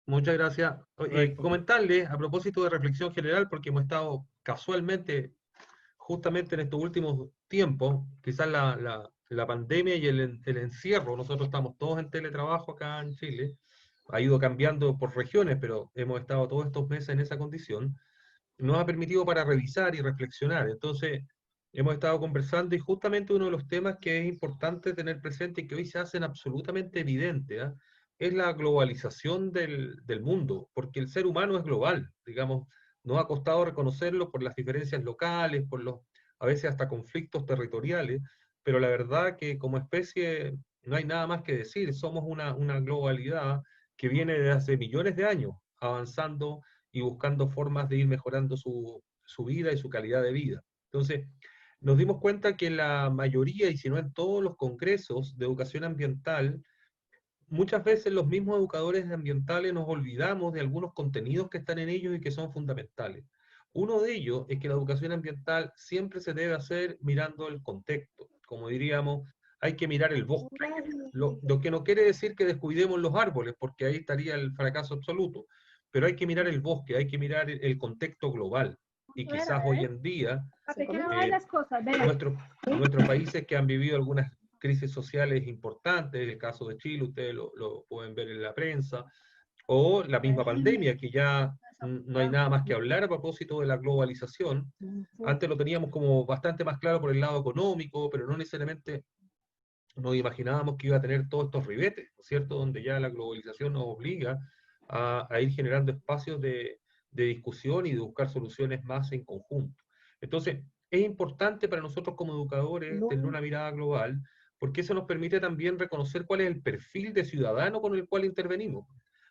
Muchas gracias. Correcto. Comentarles a propósito de reflexión general, porque hemos estado casualmente, justamente en estos últimos tiempos, quizás la pandemia y el encierro, nosotros estamos todos en teletrabajo acá en Chile, ha ido cambiando por regiones, pero hemos estado todos estos meses en esa condición, nos ha permitido para revisar y reflexionar. Entonces, hemos estado conversando y justamente uno de los temas que es importante tener presente y que hoy se hacen absolutamente evidente, ¿ah? Es la globalización del mundo, porque el ser humano es global, digamos, nos ha costado reconocerlo por las diferencias locales, por los, a veces hasta conflictos territoriales, pero la verdad que como especie no hay nada más que decir, somos una globalidad que viene de hace millones de años, avanzando y buscando formas de ir mejorando su vida y su calidad de vida. Entonces, nos dimos cuenta que en la mayoría, y si no en todos los congresos de educación ambiental, muchas veces los mismos educadores ambientales nos olvidamos de algunos contenidos que están en ellos y que son fundamentales. Uno de ellos es que la educación ambiental siempre se debe hacer mirando el contexto. Como diríamos, hay que mirar el bosque. Lo que no quiere decir que descuidemos los árboles, porque ahí estaría el fracaso absoluto, pero hay que mirar el bosque, hay que mirar el contexto global. Y quizás hoy en día, eh, nuestros países que han vivido algunas crisis sociales importantes, en el caso de Chile, ustedes lo pueden ver en la prensa, o la misma pandemia, que ya no hay nada más que hablar a propósito de la globalización. Antes lo teníamos como bastante más claro por el lado económico, pero no necesariamente nos imaginábamos que iba a tener todos estos ribetes, ¿no es cierto? Donde ya la globalización nos obliga a ir generando espacios de discusión y de buscar soluciones más en conjunto. Entonces, es importante para nosotros como educadores tener una mirada global, porque eso nos permite también reconocer cuál es el perfil de ciudadano con el cual intervenimos.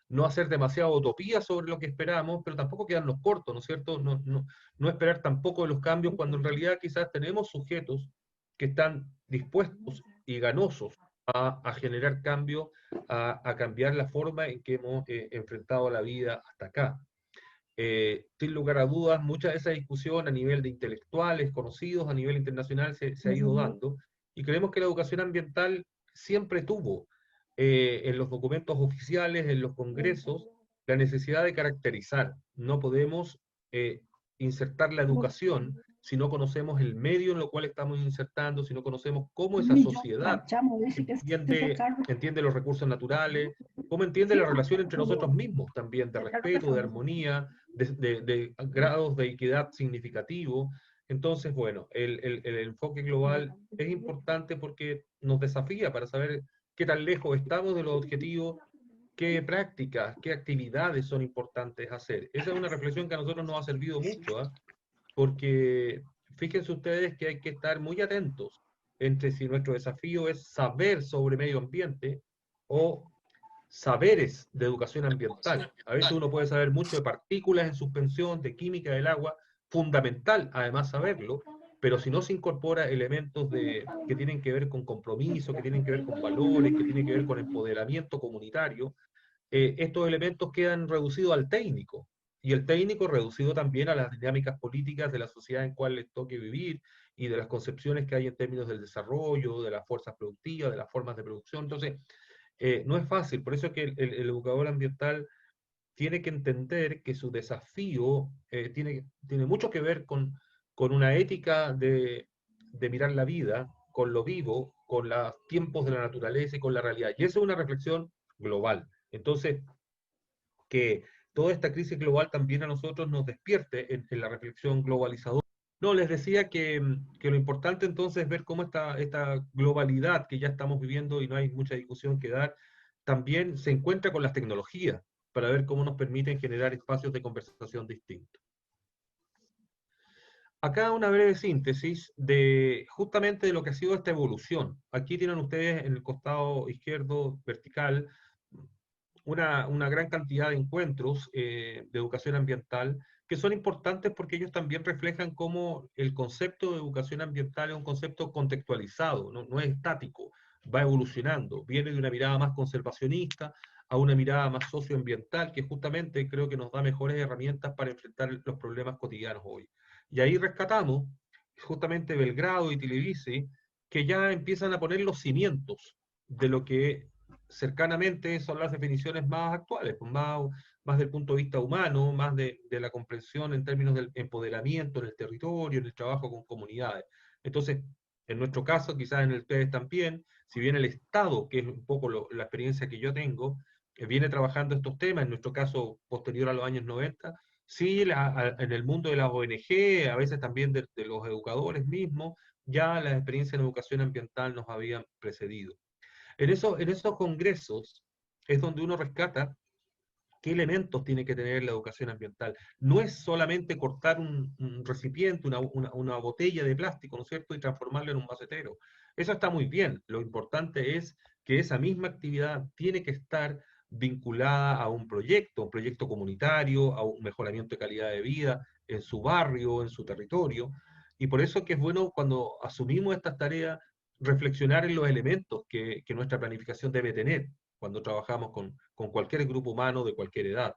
No hacer demasiada utopía sobre lo que esperamos, pero tampoco quedarnos cortos, ¿no es cierto? No esperar tampoco de los cambios cuando en realidad quizás tenemos sujetos que están dispuestos y ganosos a generar cambio, a cambiar la forma en que hemos enfrentado la vida hasta acá. Sin lugar a dudas, mucha de esa discusión a nivel de intelectuales conocidos, a nivel internacional, se ha ido dando, y creemos que la educación ambiental siempre tuvo en los documentos oficiales, en los congresos, la necesidad de caracterizar. No podemos insertar la educación si no conocemos el medio en el cual estamos insertando, si no conocemos cómo esa sociedad entiende los recursos naturales, cómo entiende la relación entre nosotros mismos también, de respeto, de armonía, de grados de equidad significativo. Entonces, bueno, el enfoque global es importante porque nos desafía para saber qué tan lejos estamos de los objetivos, qué prácticas, qué actividades son importantes hacer. Esa es una reflexión que a nosotros nos ha servido mucho, ¿eh? Porque fíjense ustedes que hay que estar muy atentos entre si nuestro desafío es saber sobre medio ambiente o saberes de educación ambiental. A veces uno puede saber mucho de partículas en suspensión, de química del agua, fundamental además saberlo, pero si no se incorpora elementos que tienen que ver con compromiso, que tienen que ver con valores, que tienen que ver con empoderamiento comunitario, estos elementos quedan reducidos al técnico, y el técnico reducido también a las dinámicas políticas de la sociedad en cual les toque vivir y de las concepciones que hay en términos del desarrollo, de las fuerzas productivas, de las formas de producción. Entonces, no es fácil, por eso es que el educador ambiental tiene que entender que su desafío tiene mucho que ver con una ética de mirar la vida, con lo vivo, con los tiempos de la naturaleza y con la realidad. Y esa es una reflexión global. Entonces, que toda esta crisis global también a nosotros nos despierte en la reflexión globalizadora. No, les decía que lo importante entonces es ver cómo esta globalidad que ya estamos viviendo y no hay mucha discusión que dar, también se encuentra con las tecnologías para ver cómo nos permiten generar espacios de conversación distintos. Acá una breve síntesis de justamente de lo que ha sido esta evolución. Aquí tienen ustedes en el costado izquierdo vertical una gran cantidad de encuentros de educación ambiental que son importantes porque ellos también reflejan cómo el concepto de educación ambiental es un concepto contextualizado, no es estático, va evolucionando, viene de una mirada más conservacionista a una mirada más socioambiental que justamente creo que nos da mejores herramientas para enfrentar los problemas cotidianos hoy. Y ahí rescatamos justamente Belgrado y Tilivisi, que ya empiezan a poner los cimientos de lo que cercanamente son las definiciones más actuales, pues más del punto de vista humano, más de la comprensión en términos del empoderamiento en el territorio, en el trabajo con comunidades. Entonces, en nuestro caso, quizás en el ustedes también, si bien el Estado, que es un poco la experiencia que yo tengo, viene trabajando estos temas, en nuestro caso posterior a los años 90, sí, en el mundo de las ONG, a veces también de los educadores mismos, ya las experiencias en educación ambiental nos habían precedido. En esos congresos es donde uno rescata qué elementos tiene que tener la educación ambiental. No es solamente cortar un recipiente, una botella de plástico, ¿no es cierto?, y transformarlo en un macetero. Eso está muy bien. Lo importante es que esa misma actividad tiene que estar vinculada a un proyecto comunitario, a un mejoramiento de calidad de vida en su barrio, en su territorio. Y por eso es que es bueno cuando asumimos estas tareas, reflexionar en los elementos que nuestra planificación debe tener cuando trabajamos con cualquier grupo humano de cualquier edad.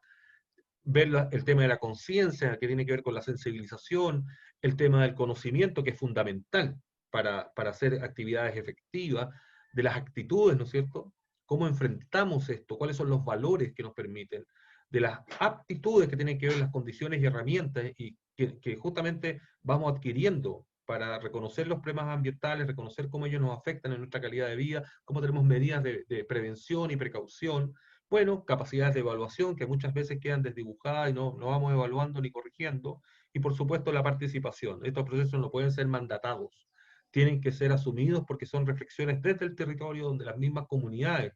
Ver el tema de la conciencia, que tiene que ver con la sensibilización, el tema del conocimiento, que es fundamental para hacer actividades efectivas, de las actitudes, ¿no es cierto? ¿Cómo enfrentamos esto? ¿Cuáles son los valores que nos permiten? De las aptitudes que tienen que ver las condiciones y herramientas y que justamente vamos adquiriendo para reconocer los problemas ambientales, reconocer cómo ellos nos afectan en nuestra calidad de vida, cómo tenemos medidas de prevención y precaución, bueno, capacidades de evaluación que muchas veces quedan desdibujadas y no vamos evaluando ni corrigiendo. Y por supuesto la participación. Estos procesos no pueden ser mandatados, tienen que ser asumidos porque son reflexiones desde el territorio donde las mismas comunidades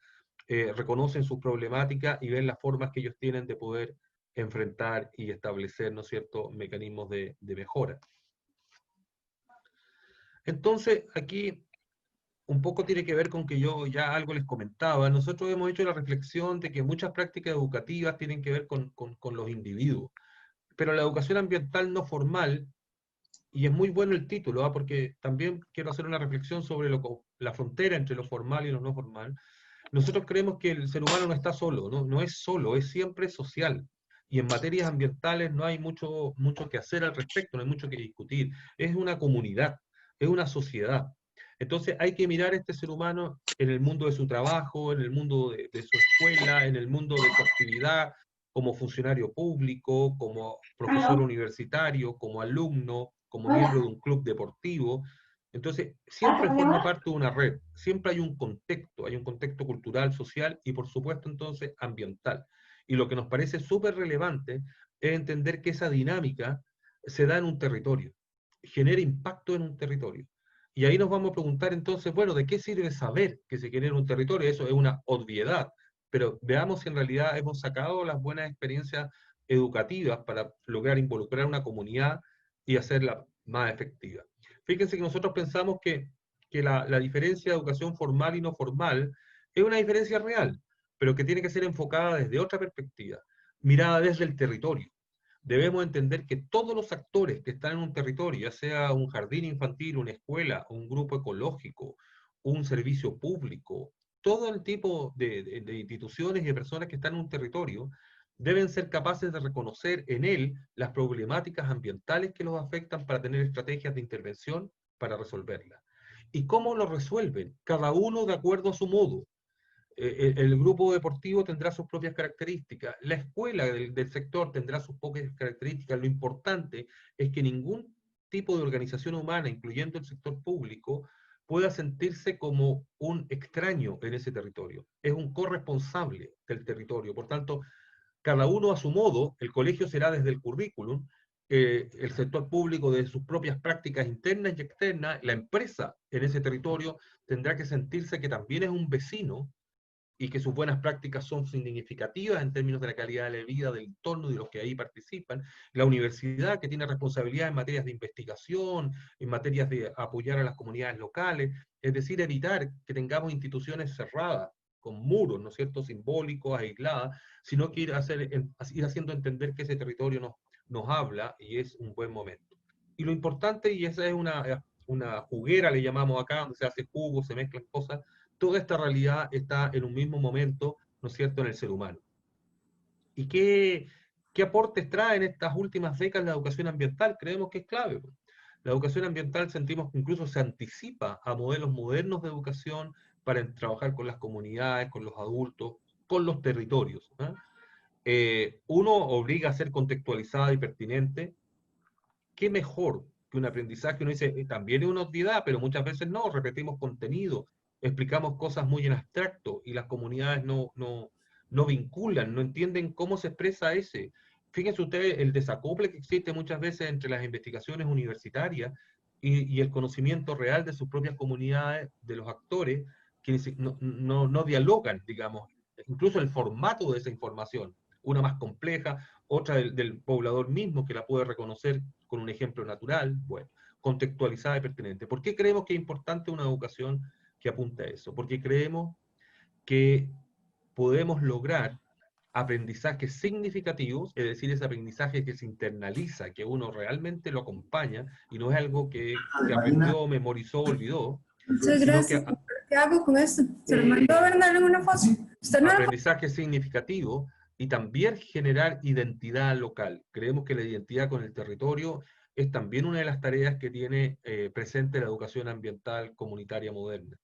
reconocen sus problemáticas y ven las formas que ellos tienen de poder enfrentar y establecer, ¿no es cierto?, mecanismos de mejora. Entonces, aquí un poco tiene que ver con que yo ya algo les comentaba. Nosotros hemos hecho la reflexión de que muchas prácticas educativas tienen que ver con los individuos, pero la educación ambiental no formal, y es muy bueno el título, porque también quiero hacer una reflexión sobre la frontera entre lo formal y lo no formal. Nosotros creemos que el ser humano no está solo, no es solo, es siempre social. Y en materias ambientales no hay mucho que hacer al respecto, no hay mucho que discutir. Es una comunidad, es una sociedad. Entonces hay que mirar a este ser humano en el mundo de su trabajo, en el mundo de su escuela, en el mundo de su actividad, como funcionario público, como profesor universitario, como alumno, como miembro de un club deportivo. Entonces, siempre forma parte de una red, siempre hay un contexto cultural, social y por supuesto entonces ambiental. Y lo que nos parece súper relevante es entender que esa dinámica se da en un territorio, genera impacto en un territorio. Y ahí nos vamos a preguntar entonces, bueno, ¿de qué sirve saber que se genera un territorio? Eso es una obviedad, pero veamos si en realidad hemos sacado las buenas experiencias educativas para lograr involucrar a una comunidad y hacerla más efectiva. Fíjense que nosotros pensamos que la diferencia de educación formal y no formal es una diferencia real, pero que tiene que ser enfocada desde otra perspectiva, mirada desde el territorio. Debemos entender que todos los actores que están en un territorio, ya sea un jardín infantil, una escuela, un grupo ecológico, un servicio público, todo el tipo de instituciones y de personas que están en un territorio, deben ser capaces de reconocer en él las problemáticas ambientales que los afectan para tener estrategias de intervención para resolverlas. ¿Y cómo lo resuelven? Cada uno de acuerdo a su modo. El grupo deportivo tendrá sus propias características, la escuela del sector tendrá sus propias características. Lo importante es que ningún tipo de organización humana, incluyendo el sector público, pueda sentirse como un extraño en ese territorio. Es un corresponsable del territorio. Por tanto, cada uno a su modo, el colegio será desde el currículum, el sector público de sus propias prácticas internas y externas, la empresa en ese territorio tendrá que sentirse que también es un vecino y que sus buenas prácticas son significativas en términos de la calidad de la vida del entorno y de los que ahí participan. La universidad, que tiene responsabilidad en materias de investigación, en materias de apoyar a las comunidades locales, es decir, evitar que tengamos instituciones cerradas, con muros, ¿no es cierto?, simbólicos, aisladas, sino que ir haciendo entender que ese territorio nos habla y es un buen momento. Y lo importante, y esa es una juguera, le llamamos acá, donde se hace jugo, se mezclan cosas, toda esta realidad está en un mismo momento, ¿no es cierto?, en el ser humano. ¿Y qué aportes trae en estas últimas décadas la educación ambiental? Creemos que es clave. La educación ambiental sentimos que incluso se anticipa a modelos modernos de educación para trabajar con las comunidades, con los adultos, con los territorios. ¿Ah? Uno obliga a ser contextualizada y pertinente. ¿Qué mejor que un aprendizaje? Uno dice, también es una utilidad, pero muchas veces no, repetimos contenido, explicamos cosas muy en abstracto y las comunidades no vinculan, no entienden cómo se expresa ese. Fíjense ustedes el desacople que existe muchas veces entre las investigaciones universitarias y el conocimiento real de sus propias comunidades, de los actores, que no dialogan, digamos, incluso el formato de esa información, una más compleja, otra del poblador mismo que la puede reconocer con un ejemplo natural, bueno, contextualizada y pertinente. ¿Por qué creemos que es importante una educación que apunta a eso? Porque creemos que podemos lograr aprendizajes significativos, es decir, ese aprendizaje que se internaliza, que uno realmente lo acompaña y no es algo que Marina. aprendió, memorizó, olvidó, Muchas sino gracias. que ¿Qué hago con esto? Se lo mandó a Bernal en una foto. ¿Usted no lo... aprendizaje significativo y también generar identidad local. Creemos que la identidad con el territorio es también una de las tareas que tiene presente la educación ambiental comunitaria moderna.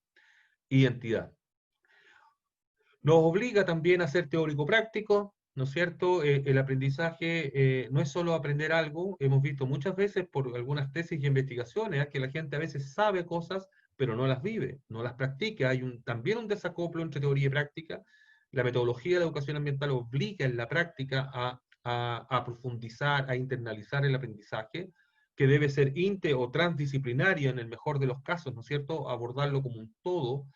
Identidad. Nos obliga también a ser teórico-práctico, ¿no es cierto? El aprendizaje no es solo aprender algo, hemos visto muchas veces por algunas tesis y investigaciones que la gente a veces sabe cosas, pero no las vive, no las practica. Hay también un desacoplo entre teoría y práctica. La metodología de la educación ambiental obliga en la práctica a profundizar, a internalizar el aprendizaje, que debe ser o transdisciplinario en el mejor de los casos, ¿no es cierto? Abordarlo como un todo,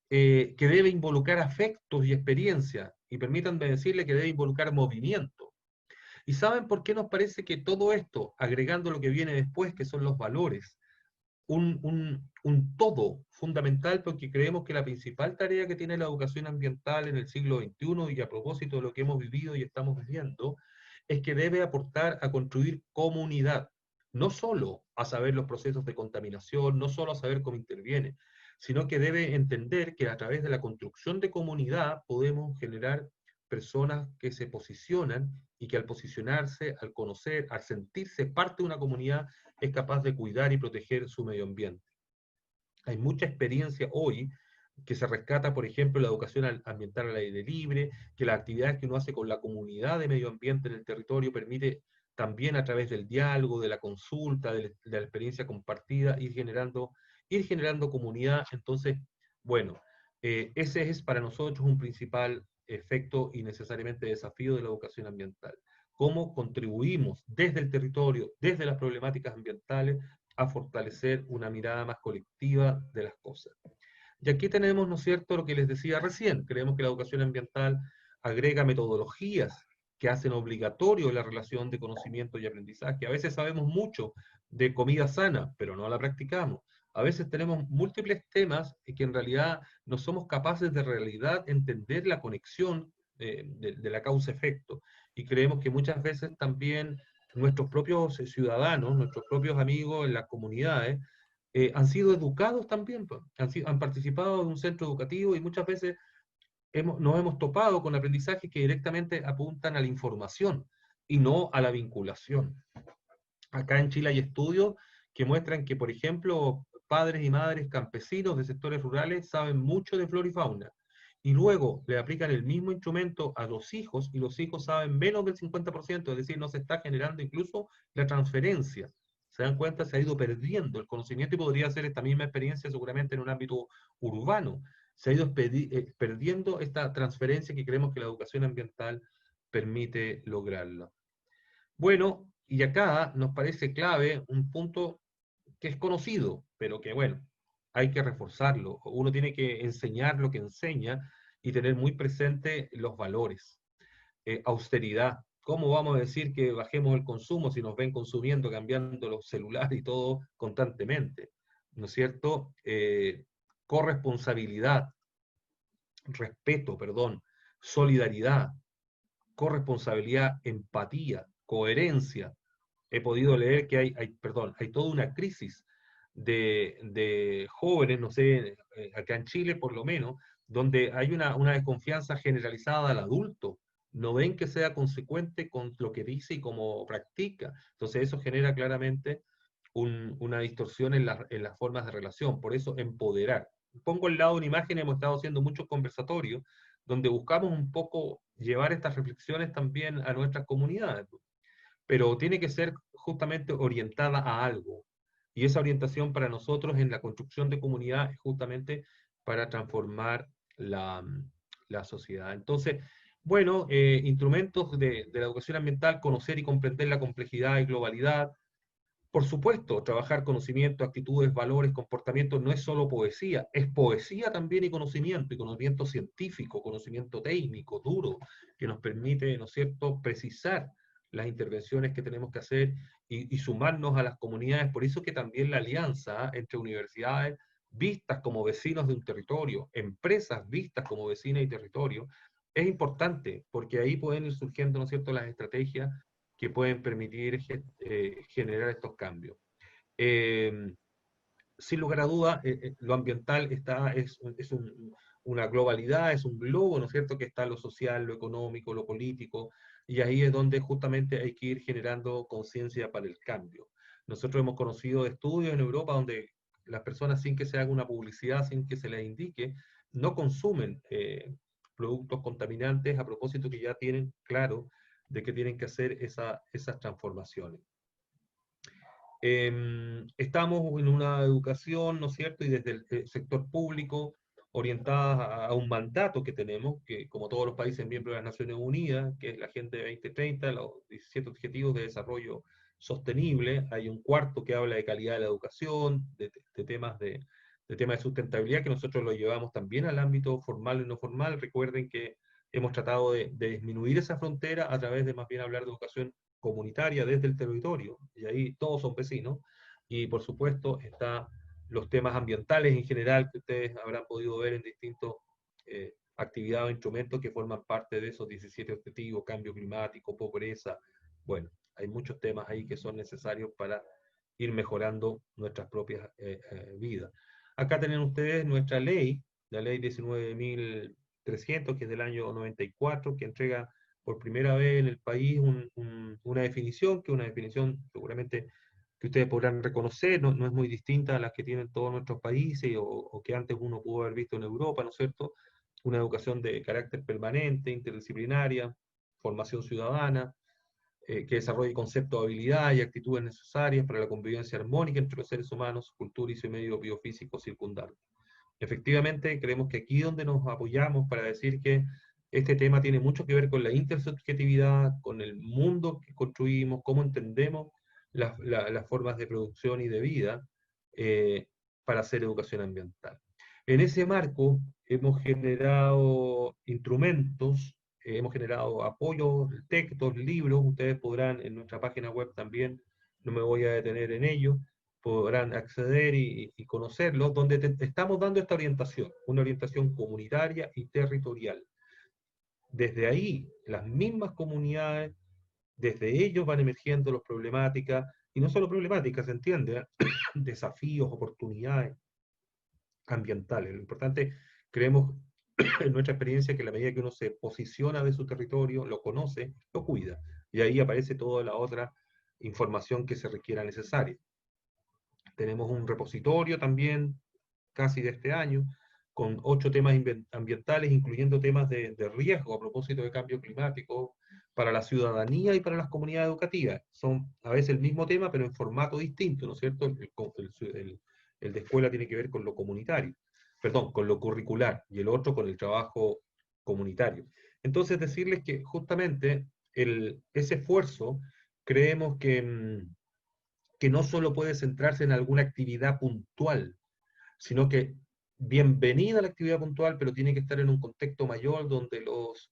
que debe involucrar afectos y experiencias, y permítanme decirle que debe involucrar movimiento. ¿Y saben por qué nos parece que todo esto, agregando lo que viene después, que son los valores, un todo fundamental? Porque creemos que la principal tarea que tiene la educación ambiental en el siglo XXI, y a propósito de lo que hemos vivido y estamos viviendo, es que debe aportar a construir comunidad, no solo a saber los procesos de contaminación, no solo a saber cómo interviene, sino que debe entender que a través de la construcción de comunidad podemos generar personas que se posicionan y que al posicionarse, al conocer, al sentirse parte de una comunidad, es capaz de cuidar y proteger su medio ambiente. Hay mucha experiencia hoy que se rescata, por ejemplo, la educación ambiental al aire libre, que las actividades que uno hace con la comunidad de medio ambiente en el territorio permite también a través del diálogo, de la consulta, de la experiencia compartida, ir generando comunidad. Entonces, bueno, ese es para nosotros un principal efecto y necesariamente desafío de la educación ambiental. Cómo contribuimos desde el territorio, desde las problemáticas ambientales, a fortalecer una mirada más colectiva de las cosas. Y aquí tenemos, ¿no es cierto?, lo que les decía recién. Creemos que la educación ambiental agrega metodologías que hacen obligatorio la relación de conocimiento y aprendizaje. A veces sabemos mucho de comida sana, pero no la practicamos. A veces tenemos múltiples temas que en realidad no somos capaces de realidad entender la conexión de la causa-efecto. Y creemos que muchas veces también nuestros propios ciudadanos, nuestros propios amigos en las comunidades, han sido educados también, pues, han participado en un centro educativo y muchas veces nos hemos topado con aprendizajes que directamente apuntan a la información y no a la vinculación. Acá en Chile hay estudios que muestran que, por ejemplo, padres y madres campesinos de sectores rurales saben mucho de flora y fauna, y luego le aplican el mismo instrumento a los hijos, y los hijos saben menos del 50%, es decir, no se está generando incluso la transferencia. Se dan cuenta, se ha ido perdiendo el conocimiento, y podría ser esta misma experiencia seguramente en un ámbito urbano. Se ha ido perdiendo esta transferencia que creemos que la educación ambiental permite lograrlo. Bueno, y acá nos parece clave un punto que es conocido, pero que bueno, hay que reforzarlo. Uno tiene que enseñar lo que enseña y tener muy presente los valores. Austeridad. ¿Cómo vamos a decir que bajemos el consumo si nos ven consumiendo, cambiando los celulares y todo constantemente? ¿No es cierto? Corresponsabilidad, respeto, perdón, solidaridad, corresponsabilidad, empatía, coherencia. He podido leer que hay toda una crisis de jóvenes, no sé, acá en Chile por lo menos, donde hay una desconfianza generalizada al adulto. No ven que sea consecuente con lo que dice y cómo practica. Entonces eso genera claramente una distorsión en las formas de relación. Por eso empoderar. pongo al lado una imagen, hemos estado haciendo muchos conversatorios, donde buscamos un poco llevar estas reflexiones también a nuestras comunidades, pero tiene que ser justamente orientada a algo. Y esa orientación para nosotros en la construcción de comunidad es justamente para transformar la sociedad. Entonces, bueno, instrumentos de la educación ambiental, conocer y comprender la complejidad y globalidad. Por supuesto, trabajar conocimiento, actitudes, valores, comportamientos no es solo poesía, es poesía también y conocimiento científico, conocimiento técnico, duro, que nos permite, ¿no es cierto?, precisar las intervenciones que tenemos que hacer y sumarnos a las comunidades. Por eso que también la alianza entre universidades vistas como vecinos de un territorio, empresas vistas como vecinas y territorio, es importante, porque ahí pueden ir surgiendo, ¿no es cierto?, las estrategias que pueden permitir generar estos cambios. Eh, Sin lugar a dudas, lo ambiental una globalidad, es un globo, ¿no es cierto?, que está lo social, lo económico, lo político, y ahí es donde justamente hay que ir generando conciencia para el cambio. Nosotros hemos conocido estudios en Europa donde las personas, sin que se haga una publicidad, sin que se les indique, no consumen productos contaminantes a propósito que ya tienen claro de que tienen que hacer esas transformaciones. Estamos en una educación, ¿no es cierto?, y desde el sector público, orientada a un mandato que tenemos, que como todos los países miembros de las Naciones Unidas, que es la Agenda 2030, los 17 Objetivos de Desarrollo Sostenible. Hay un cuarto que habla de calidad de la educación, de temas de sustentabilidad, que nosotros lo llevamos también al ámbito formal y no formal. Recuerden que hemos tratado de disminuir esa frontera a través de más bien hablar de educación comunitaria desde el territorio, y ahí todos son vecinos, y por supuesto está los temas ambientales en general que ustedes habrán podido ver en distintos actividades o instrumentos que forman parte de esos 17 objetivos, cambio climático, pobreza. Bueno, hay muchos temas ahí que son necesarios para ir mejorando nuestras propias vidas. Acá tienen ustedes nuestra ley, la ley 19.300, que es del año 94, que entrega por primera vez en el país una definición, que una definición seguramente que ustedes podrán reconocer, no es muy distinta a las que tienen todos nuestros países o que antes uno pudo haber visto en Europa, ¿no es cierto? Una educación de carácter permanente, interdisciplinaria, formación ciudadana, que desarrolle conceptos de habilidad y actitudes necesarias para la convivencia armónica entre los seres humanos, cultura y su medio biofísico circundante. Efectivamente, creemos que aquí donde nos apoyamos para decir que este tema tiene mucho que ver con la intersubjetividad, con el mundo que construimos, cómo entendemos las formas de producción y de vida para hacer educación ambiental. En ese marco hemos generado instrumentos, hemos generado apoyos, textos, libros. Ustedes podrán en nuestra página web también, no me voy a detener en ello, podrán acceder y conocerlos, donde estamos dando esta orientación, una orientación comunitaria y territorial. Desde ahí, las mismas comunidades, desde ellos van emergiendo las problemáticas, y no solo problemáticas, se entiende, desafíos, oportunidades ambientales. Lo importante, creemos en nuestra experiencia, que a la medida que uno se posiciona de su territorio, lo conoce, lo cuida, y ahí aparece toda la otra información que se requiera necesaria. Tenemos un repositorio también, casi de este año, con 8 temas ambientales, incluyendo temas de riesgo a propósito de cambio climático para la ciudadanía y para las comunidades educativas. Son a veces el mismo tema, pero en formato distinto, ¿no es cierto? El de escuela tiene que ver con lo comunitario, perdón, con lo curricular, y el otro con el trabajo comunitario. Entonces, decirles que justamente ese esfuerzo creemos que no solo puede centrarse en alguna actividad puntual, sino que bienvenida la actividad puntual, pero tiene que estar en un contexto mayor donde los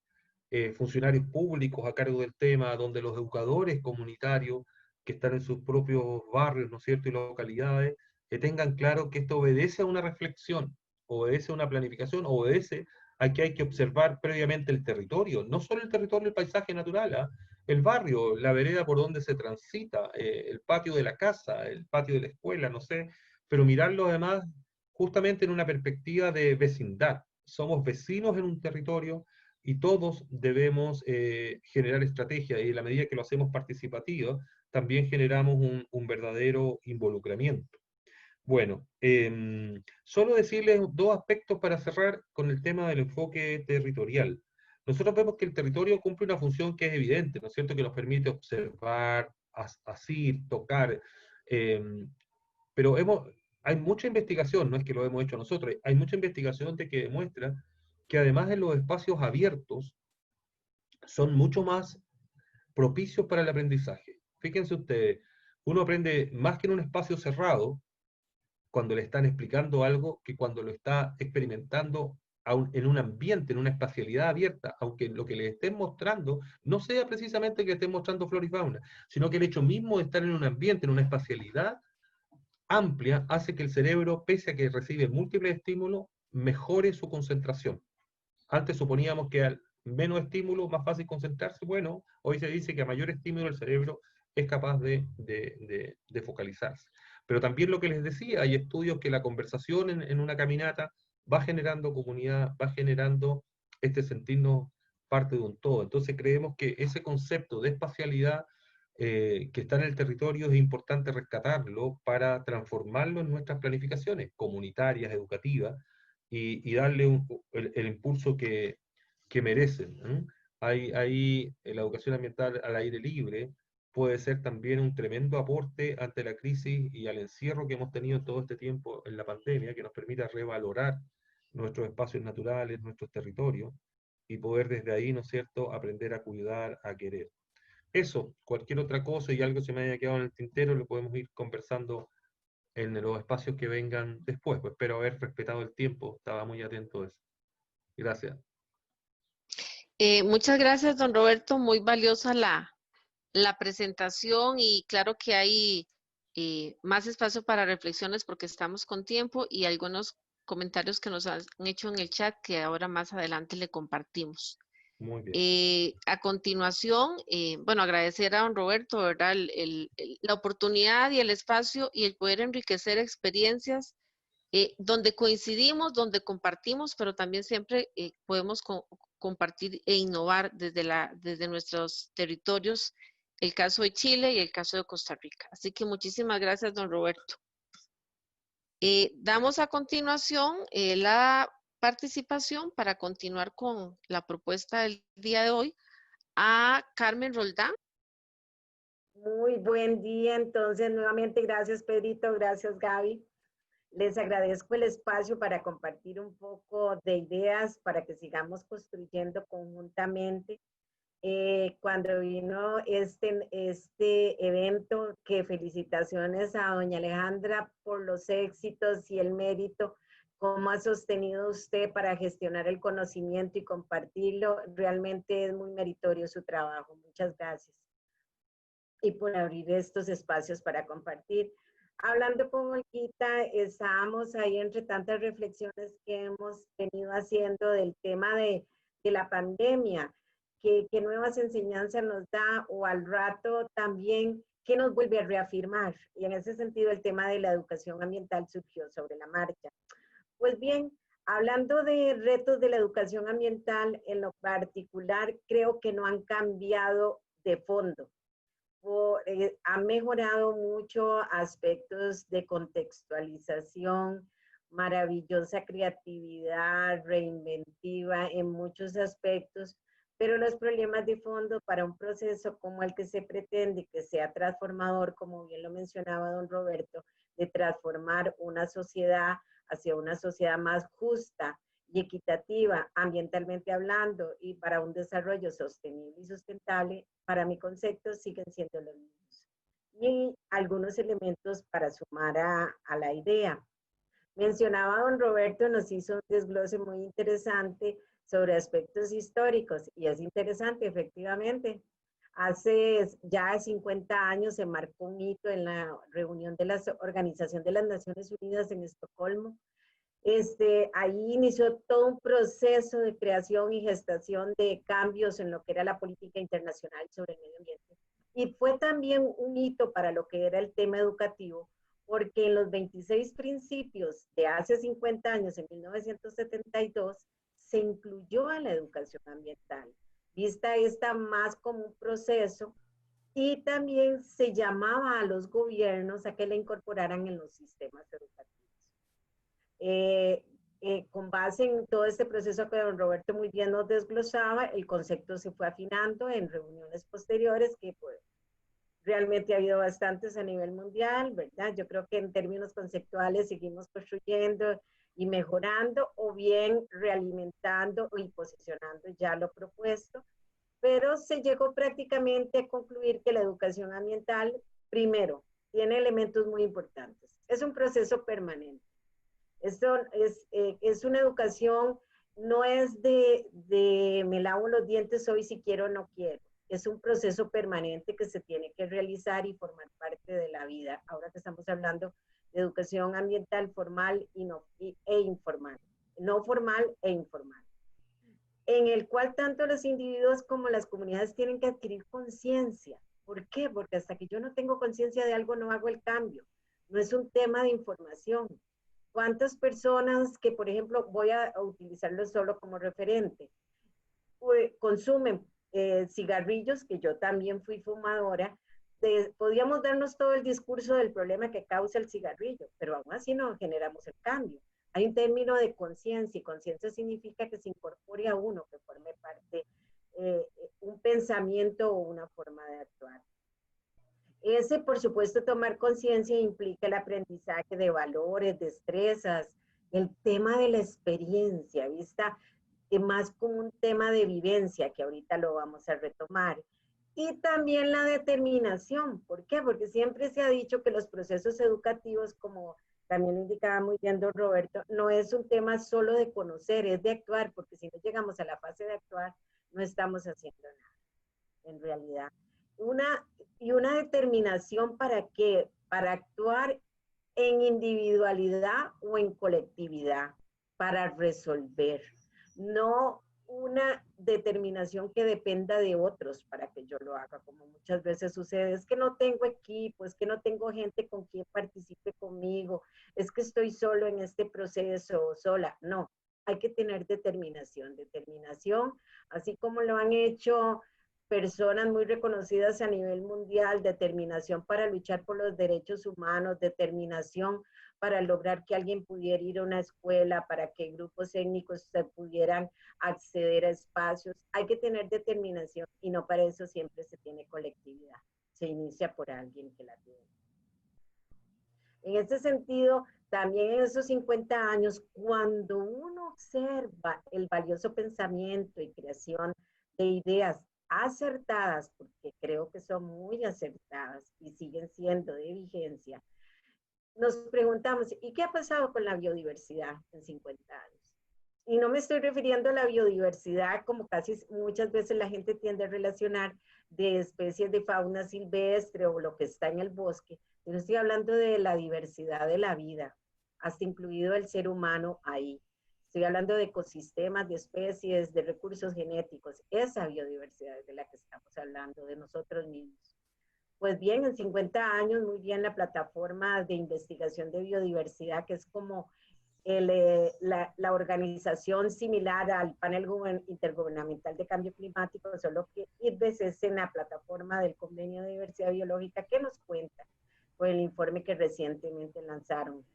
funcionarios públicos a cargo del tema, donde los educadores comunitarios que están en sus propios barrios, ¿no es cierto?, y localidades, que tengan claro que esto obedece a una reflexión, obedece a una planificación, obedece a que hay que observar previamente el territorio, no solo el territorio, el paisaje natural, ¿eh? El barrio, la vereda por donde se transita, el patio de la casa, el patio de la escuela, no sé, pero mirarlo además justamente en una perspectiva de vecindad. Somos vecinos en un territorio y todos debemos generar estrategias, y en la medida que lo hacemos participativo, también generamos un verdadero involucramiento. Bueno, solo decirles dos aspectos para cerrar con el tema del enfoque territorial. Nosotros vemos que el territorio cumple una función que es evidente, ¿no es cierto?, que nos permite observar, asir, tocar, em, pero hay mucha investigación, no es que lo hemos hecho nosotros, hay mucha investigación de que demuestra que además en los espacios abiertos son mucho más propicios para el aprendizaje. Fíjense ustedes, uno aprende más que en un espacio cerrado, cuando le están explicando algo, que cuando lo está experimentando en un ambiente, en una espacialidad abierta, aunque lo que le estén mostrando no sea precisamente que estén mostrando flora y fauna, sino que el hecho mismo de estar en un ambiente, en una espacialidad amplia, hace que el cerebro, pese a que recibe múltiples estímulos, mejore su concentración. Antes suponíamos que al menos estímulo, más fácil concentrarse. Bueno, hoy se dice que a mayor estímulo el cerebro es capaz de focalizarse. Pero también lo que les decía, hay estudios que la conversación en una caminata va generando comunidad, va generando este sentirnos parte de un todo. Entonces creemos que ese concepto de espacialidad que está en el territorio es importante rescatarlo para transformarlo en nuestras planificaciones comunitarias, educativas, y darle el impulso que merecen, ¿no? Hay la educación ambiental al aire libre puede ser también un tremendo aporte ante la crisis y al encierro que hemos tenido todo este tiempo en la pandemia, que nos permita revalorar nuestros espacios naturales, nuestros territorios, y poder desde ahí, ¿no es cierto?, aprender a cuidar, a querer. Eso, cualquier otra cosa y algo se me haya quedado en el tintero, lo podemos ir conversando en los espacios que vengan después. Pues espero haber respetado el tiempo, estaba muy atento a eso. Gracias. Muchas gracias, don Roberto. Muy valiosa la presentación y claro que hay más espacio para reflexiones porque estamos con tiempo y algunos comentarios que nos han hecho en el chat que ahora más adelante le compartimos. Muy bien. A continuación, bueno, agradecer a don Roberto, ¿verdad? La oportunidad y el espacio y el poder enriquecer experiencias donde coincidimos, donde compartimos, pero también siempre podemos compartir e innovar desde nuestros territorios, el caso de Chile y el caso de Costa Rica. Así que muchísimas gracias, don Roberto. Damos a continuación la participación para continuar con la propuesta del día de hoy a Carmen Roldán. Muy buen día, entonces nuevamente gracias Pedrito, gracias Gaby. Les agradezco el espacio para compartir un poco de ideas para que sigamos construyendo conjuntamente. Cuando vino este evento, que felicitaciones a doña Alejandra por los éxitos y el mérito, cómo ha sostenido usted para gestionar el conocimiento y compartirlo. Realmente es muy meritorio su trabajo. Muchas gracias. Y por abrir estos espacios para compartir. Hablando con Olguita, estábamos ahí entre tantas reflexiones que hemos venido haciendo del tema de la pandemia, que nuevas enseñanzas nos da o al rato también que nos vuelve a reafirmar. Y en ese sentido el tema de la educación ambiental surgió sobre la marcha. Pues bien, hablando de retos de la educación ambiental, en lo particular creo que no han cambiado de fondo. Ha mejorado mucho aspectos de contextualización, maravillosa creatividad, reinventiva en muchos aspectos, pero los problemas de fondo para un proceso como el que se pretende que sea transformador, como bien lo mencionaba don Roberto, de transformar una sociedad hacia una sociedad más justa y equitativa, ambientalmente hablando, y para un desarrollo sostenible y sustentable, para mi concepto siguen siendo los mismos. Y algunos elementos para sumar a la idea. Mencionaba don Roberto, nos hizo un desglose muy interesante sobre aspectos históricos, y es interesante, efectivamente. Hace ya 50 años se marcó un hito en la reunión de la Organización de las Naciones Unidas en Estocolmo. Ahí inició todo un proceso de creación y gestación de cambios en lo que era la política internacional sobre el medio ambiente. Y fue también un hito para lo que era el tema educativo, porque en los 26 principios de hace 50 años, en 1972, se incluyó a la educación ambiental, vista esta más como un proceso Y también se llamaba a los gobiernos a que la incorporaran en los sistemas educativos. Con base en todo este proceso que don Roberto muy bien nos desglosaba, el concepto se fue afinando en reuniones posteriores que pues, realmente ha habido bastantes a nivel mundial, ¿verdad? Yo creo que en términos conceptuales seguimos construyendo y mejorando o bien realimentando y posicionando ya lo propuesto, pero se llegó prácticamente a concluir que la educación ambiental, primero, tiene elementos muy importantes. Es un proceso permanente. Esto es una educación, no es de me lavo los dientes hoy si quiero o no quiero. Es un proceso permanente que se tiene que realizar y formar parte de la vida. Ahora que estamos hablando de educación ambiental formal e informal. No formal e informal. En el cual tanto los individuos como las comunidades tienen que adquirir conciencia. ¿Por qué? Porque hasta que yo no tengo conciencia de algo no hago el cambio. No es un tema de información. ¿Cuántas personas que, por ejemplo, voy a utilizarlo solo como referente, consumen cigarrillos, que yo también fui fumadora, podíamos darnos todo el discurso del problema que causa el cigarrillo, pero aún así no generamos el cambio. Hay un término de conciencia, y conciencia significa que se incorpore a uno, que forme parte un pensamiento o una forma de actuar. Ese, por supuesto, tomar conciencia implica el aprendizaje de valores, destrezas, el tema de la experiencia, vista más como un tema de vivencia, que ahorita lo vamos a retomar. Y también la determinación. ¿Por qué? Porque siempre se ha dicho que los procesos educativos, como también indicaba muy bien don Roberto, no es un tema solo de conocer, es de actuar, porque si no llegamos a la fase de actuar, no estamos haciendo nada, en realidad. Una determinación para qué, para actuar en individualidad o en colectividad, para resolver, no una determinación que dependa de otros para que yo lo haga, como muchas veces sucede, es que no tengo equipo, es que no tengo gente con quien participe conmigo, es que estoy solo en este proceso o sola. No, hay que tener determinación, así como lo han hecho personas muy reconocidas a nivel mundial, determinación para luchar por los derechos humanos, determinación para lograr que alguien pudiera ir a una escuela, para que grupos étnicos pudieran acceder a espacios. Hay que tener determinación y no para eso siempre se tiene colectividad. Se inicia por alguien que la tiene. En este sentido, también en esos 50 años, cuando uno observa el valioso pensamiento y creación de ideas acertadas, porque creo que son muy acertadas y siguen siendo de vigencia, nos preguntamos, ¿y qué ha pasado con la biodiversidad en 50 años? Y no me estoy refiriendo a la biodiversidad como casi muchas veces la gente tiende a relacionar de especies de fauna silvestre o lo que está en el bosque, sino estoy hablando de la diversidad de la vida, hasta incluido el ser humano ahí. Estoy hablando de ecosistemas, de especies, de recursos genéticos, esa biodiversidad es de la que estamos hablando, de nosotros mismos. Pues bien, en 50 años, muy bien, la plataforma de investigación de biodiversidad, que es como la organización similar al panel intergubernamental de cambio climático, solo que IDBES es en la plataforma del convenio de diversidad biológica, que nos cuenta por el informe que recientemente lanzaron.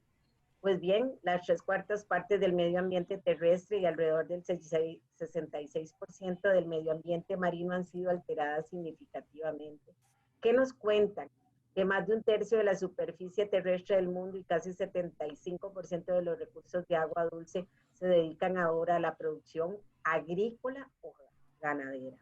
Pues bien, las 3/4 partes del medio ambiente terrestre y alrededor del 66% del medio ambiente marino han sido alteradas significativamente. ¿Qué nos cuentan? Que más de 1/3 de la superficie terrestre del mundo y casi 75% de los recursos de agua dulce se dedican ahora a la producción agrícola o ganadera.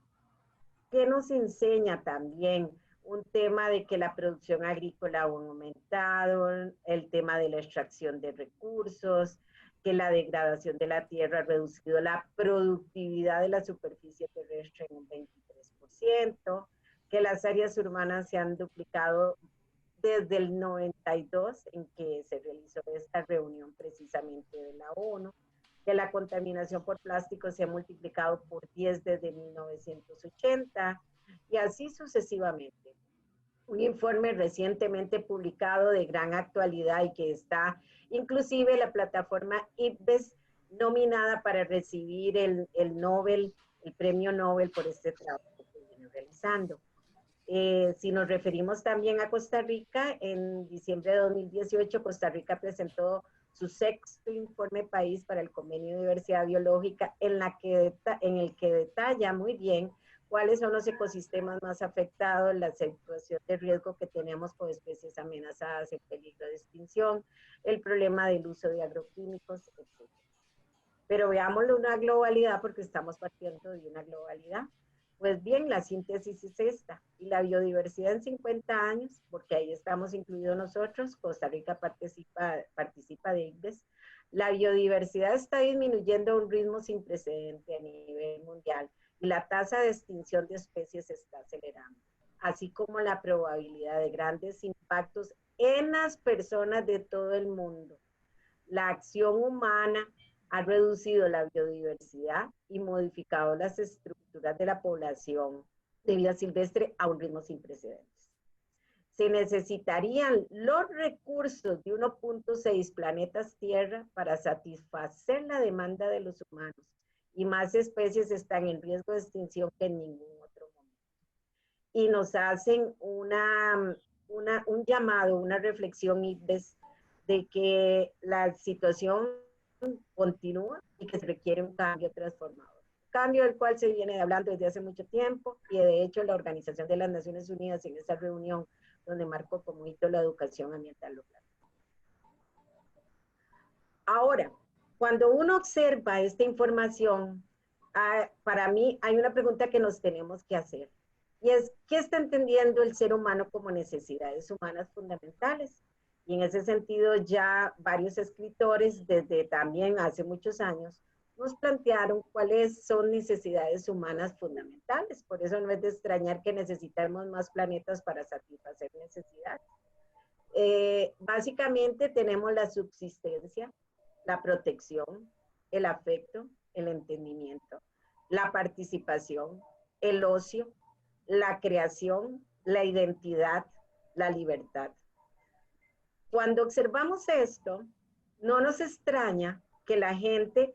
¿Qué nos enseña también? Un tema de que la producción agrícola ha aumentado, el tema de la extracción de recursos, que la degradación de la tierra ha reducido la productividad de la superficie terrestre en un 23%, que las áreas urbanas se han duplicado desde el 92, en que se realizó esta reunión precisamente de la ONU, que la contaminación por plástico se ha multiplicado por 10 desde 1980, y así sucesivamente. Un informe recientemente publicado de gran actualidad y que está inclusive la plataforma IDBES nominada para recibir el Nobel, el premio Nobel por este trabajo que viene realizando. Si nos referimos también a Costa Rica, en diciembre de 2018, Costa Rica presentó su sexto informe país para el Convenio de Diversidad Biológica, en el que detalla muy bien cuáles son los ecosistemas más afectados, la situación de riesgo que tenemos con especies amenazadas en peligro de extinción, el problema del uso de agroquímicos, etc. Pero veámoslo una globalidad, porque estamos partiendo de una globalidad. Pues bien, la síntesis es esta, y la biodiversidad en 50 años, porque ahí estamos incluidos nosotros, Costa Rica participa de ICDES, la biodiversidad está disminuyendo a un ritmo sin precedente a nivel mundial, y la tasa de extinción de especies está acelerando, así como la probabilidad de grandes impactos en las personas de todo el mundo. La acción humana ha reducido la biodiversidad y modificado las estructuras de la población de vida silvestre a un ritmo sin precedentes. Se necesitarían los recursos de 1.6 planetas Tierra para satisfacer la demanda de los humanos, y más especies están en riesgo de extinción que en ningún otro momento. Y nos hacen un llamado, una reflexión de que la situación continúa y que se requiere un cambio transformador. Cambio del cual se viene hablando desde hace mucho tiempo, y de hecho la Organización de las Naciones Unidas en esa reunión donde marcó como hito la educación ambiental local. Ahora, cuando uno observa esta información, para mí hay una pregunta que nos tenemos que hacer, y es, ¿qué está entendiendo el ser humano como necesidades humanas fundamentales? Y en ese sentido ya varios escritores desde también hace muchos años nos plantearon cuáles son necesidades humanas fundamentales. Por eso no es de extrañar que necesitamos más planetas para satisfacer necesidades. Básicamente tenemos la subsistencia, la protección, el afecto, el entendimiento, la participación, el ocio, la creación, la identidad, la libertad. Cuando observamos esto, no nos extraña que la gente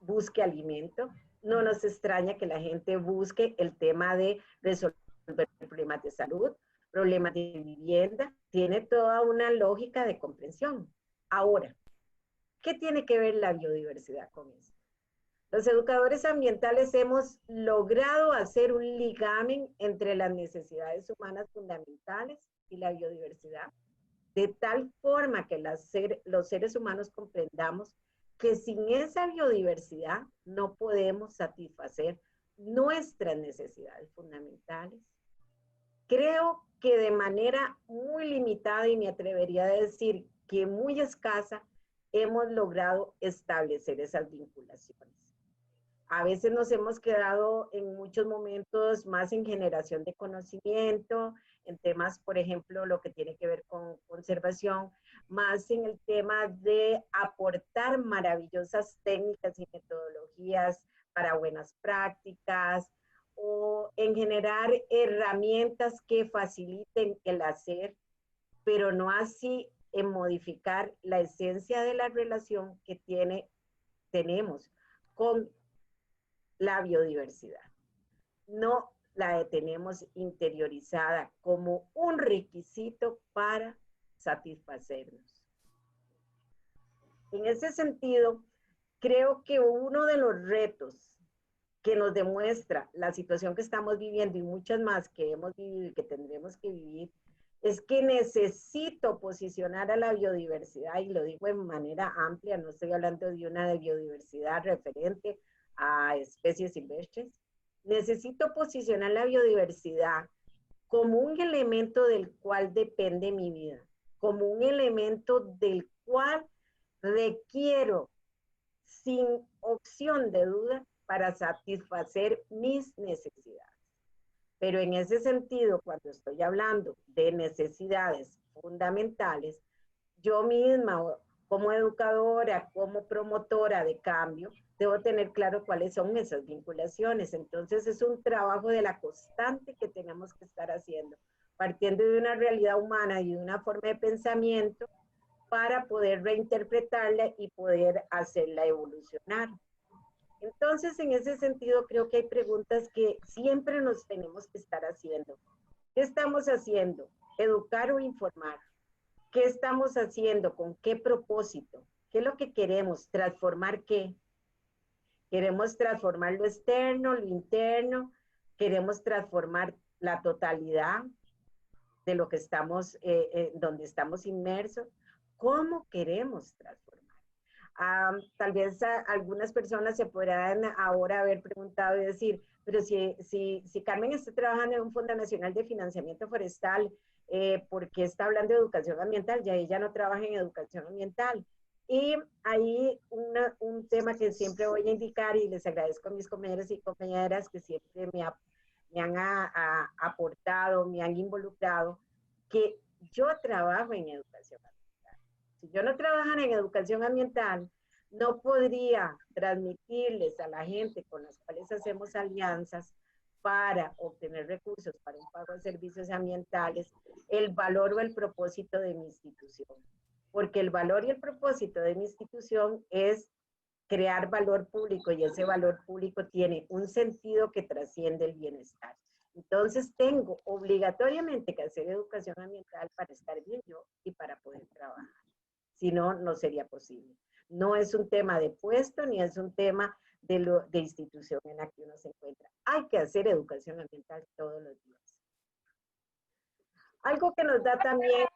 busque alimento, no nos extraña que la gente busque el tema de resolver problemas de salud, problemas de vivienda, tiene toda una lógica de comprensión. Ahora, ¿qué tiene que ver la biodiversidad con eso? Los educadores ambientales hemos logrado hacer un ligamen entre las necesidades humanas fundamentales y la biodiversidad, de tal forma que los seres humanos comprendamos que sin esa biodiversidad no podemos satisfacer nuestras necesidades fundamentales. Creo que de manera muy limitada, y me atrevería a decir que muy escasa, hemos logrado establecer esas vinculaciones. A veces nos hemos quedado en muchos momentos más en generación de conocimiento, en temas, por ejemplo, lo que tiene que ver con conservación, más en el tema de aportar maravillosas técnicas y metodologías para buenas prácticas, o en generar herramientas que faciliten el hacer, pero no así en modificar la esencia de la relación que tenemos con la biodiversidad. No la tenemos interiorizada como un requisito para satisfacernos. En ese sentido, creo que uno de los retos que nos demuestra la situación que estamos viviendo, y muchas más que hemos vivido y que tendremos que vivir, es que necesito posicionar a la biodiversidad, y lo digo en manera amplia, no estoy hablando de una biodiversidad referente a especies silvestres. Necesito posicionar la biodiversidad como un elemento del cual depende mi vida, como un elemento del cual requiero sin opción de duda para satisfacer mis necesidades. Pero en ese sentido, cuando estoy hablando de necesidades fundamentales, yo misma, como educadora, como promotora de cambio, debo tener claro cuáles son esas vinculaciones. Entonces es un trabajo de la constante que tenemos que estar haciendo, partiendo de una realidad humana y de una forma de pensamiento para poder reinterpretarla y poder hacerla evolucionar. Entonces, en ese sentido, creo que hay preguntas que siempre nos tenemos que estar haciendo. ¿Qué estamos haciendo? ¿Educar o informar? ¿Qué estamos haciendo? ¿Con qué propósito? ¿Qué es lo que queremos? ¿Transformar qué? ¿Queremos transformar lo externo, lo interno? ¿Queremos transformar la totalidad de lo que estamos, donde estamos inmersos? ¿Cómo queremos transformar? Tal vez algunas personas se podrán ahora haber preguntado y decir, pero si Carmen está trabajando en un Fondo Nacional de Financiamiento Forestal, ¿por qué está hablando de educación ambiental? Ya ella no trabaja en educación ambiental. Y ahí un tema que siempre voy a indicar, y les agradezco a mis compañeros y compañeras que siempre me han aportado, me han involucrado, que yo trabajo en educación ambiental. Si yo no trabajara en educación ambiental, no podría transmitirles a la gente con las cuales hacemos alianzas para obtener recursos para un pago de servicios ambientales, el valor o el propósito de mi institución. Porque el valor y el propósito de mi institución es crear valor público, y ese valor público tiene un sentido que trasciende el bienestar. Entonces tengo obligatoriamente que hacer educación ambiental para estar bien yo y para poder trabajar. Si no, no sería posible. No es un tema de puesto ni es un tema de institución en la que uno se encuentra. Hay que hacer educación ambiental todos los días. Algo que nos da también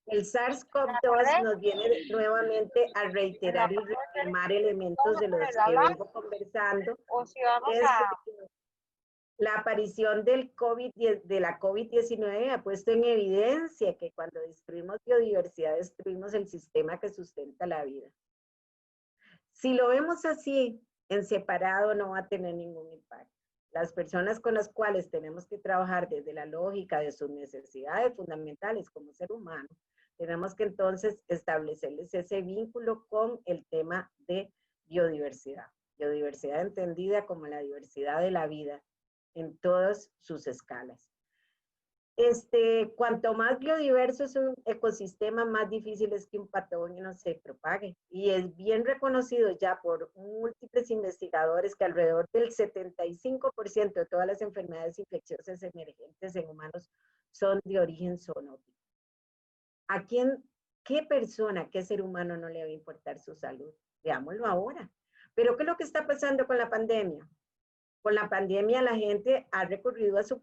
el SARS-CoV-2 nos viene nuevamente a reiterar y reafirmar elementos de los que vengo conversando. La aparición de la COVID-19 ha puesto en evidencia que cuando destruimos biodiversidad, destruimos el sistema que sustenta la vida. Si lo vemos así, en separado, no va a tener ningún impacto. Las personas con las cuales tenemos que trabajar desde la lógica de sus necesidades fundamentales como ser humano, tenemos que entonces establecerles ese vínculo con el tema de biodiversidad. Biodiversidad entendida como la diversidad de la vida en todas sus escalas. Cuanto más biodiverso es un ecosistema, más difícil es que un patógeno se propague. Y es bien reconocido ya por múltiples investigadores que alrededor del 75% de todas las enfermedades infecciosas emergentes en humanos son de origen zoonótico. ¿A qué persona, qué ser humano no le va a importar su salud? Veámoslo ahora. Pero ¿qué es lo que está pasando con la pandemia? Con la pandemia la gente ha recurrido a su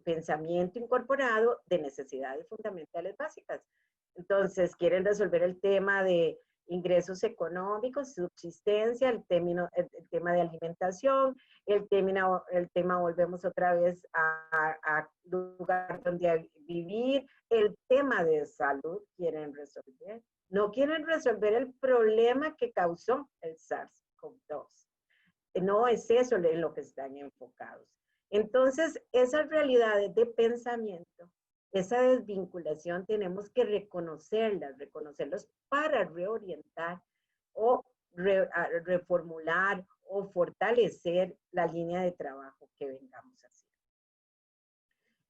pensamiento incorporado de necesidades fundamentales básicas. Entonces quieren resolver el tema de ingresos económicos, subsistencia, el tema de alimentación, el tema volvemos otra vez a lugar donde vivir, el tema de salud quieren resolver. No quieren resolver el problema que causó el SARS-CoV-2. No es eso en lo que están enfocados. Entonces, esas realidades de pensamiento, esa desvinculación, tenemos que reconocerlos para reorientar o reformular o fortalecer la línea de trabajo que vengamos a hacer.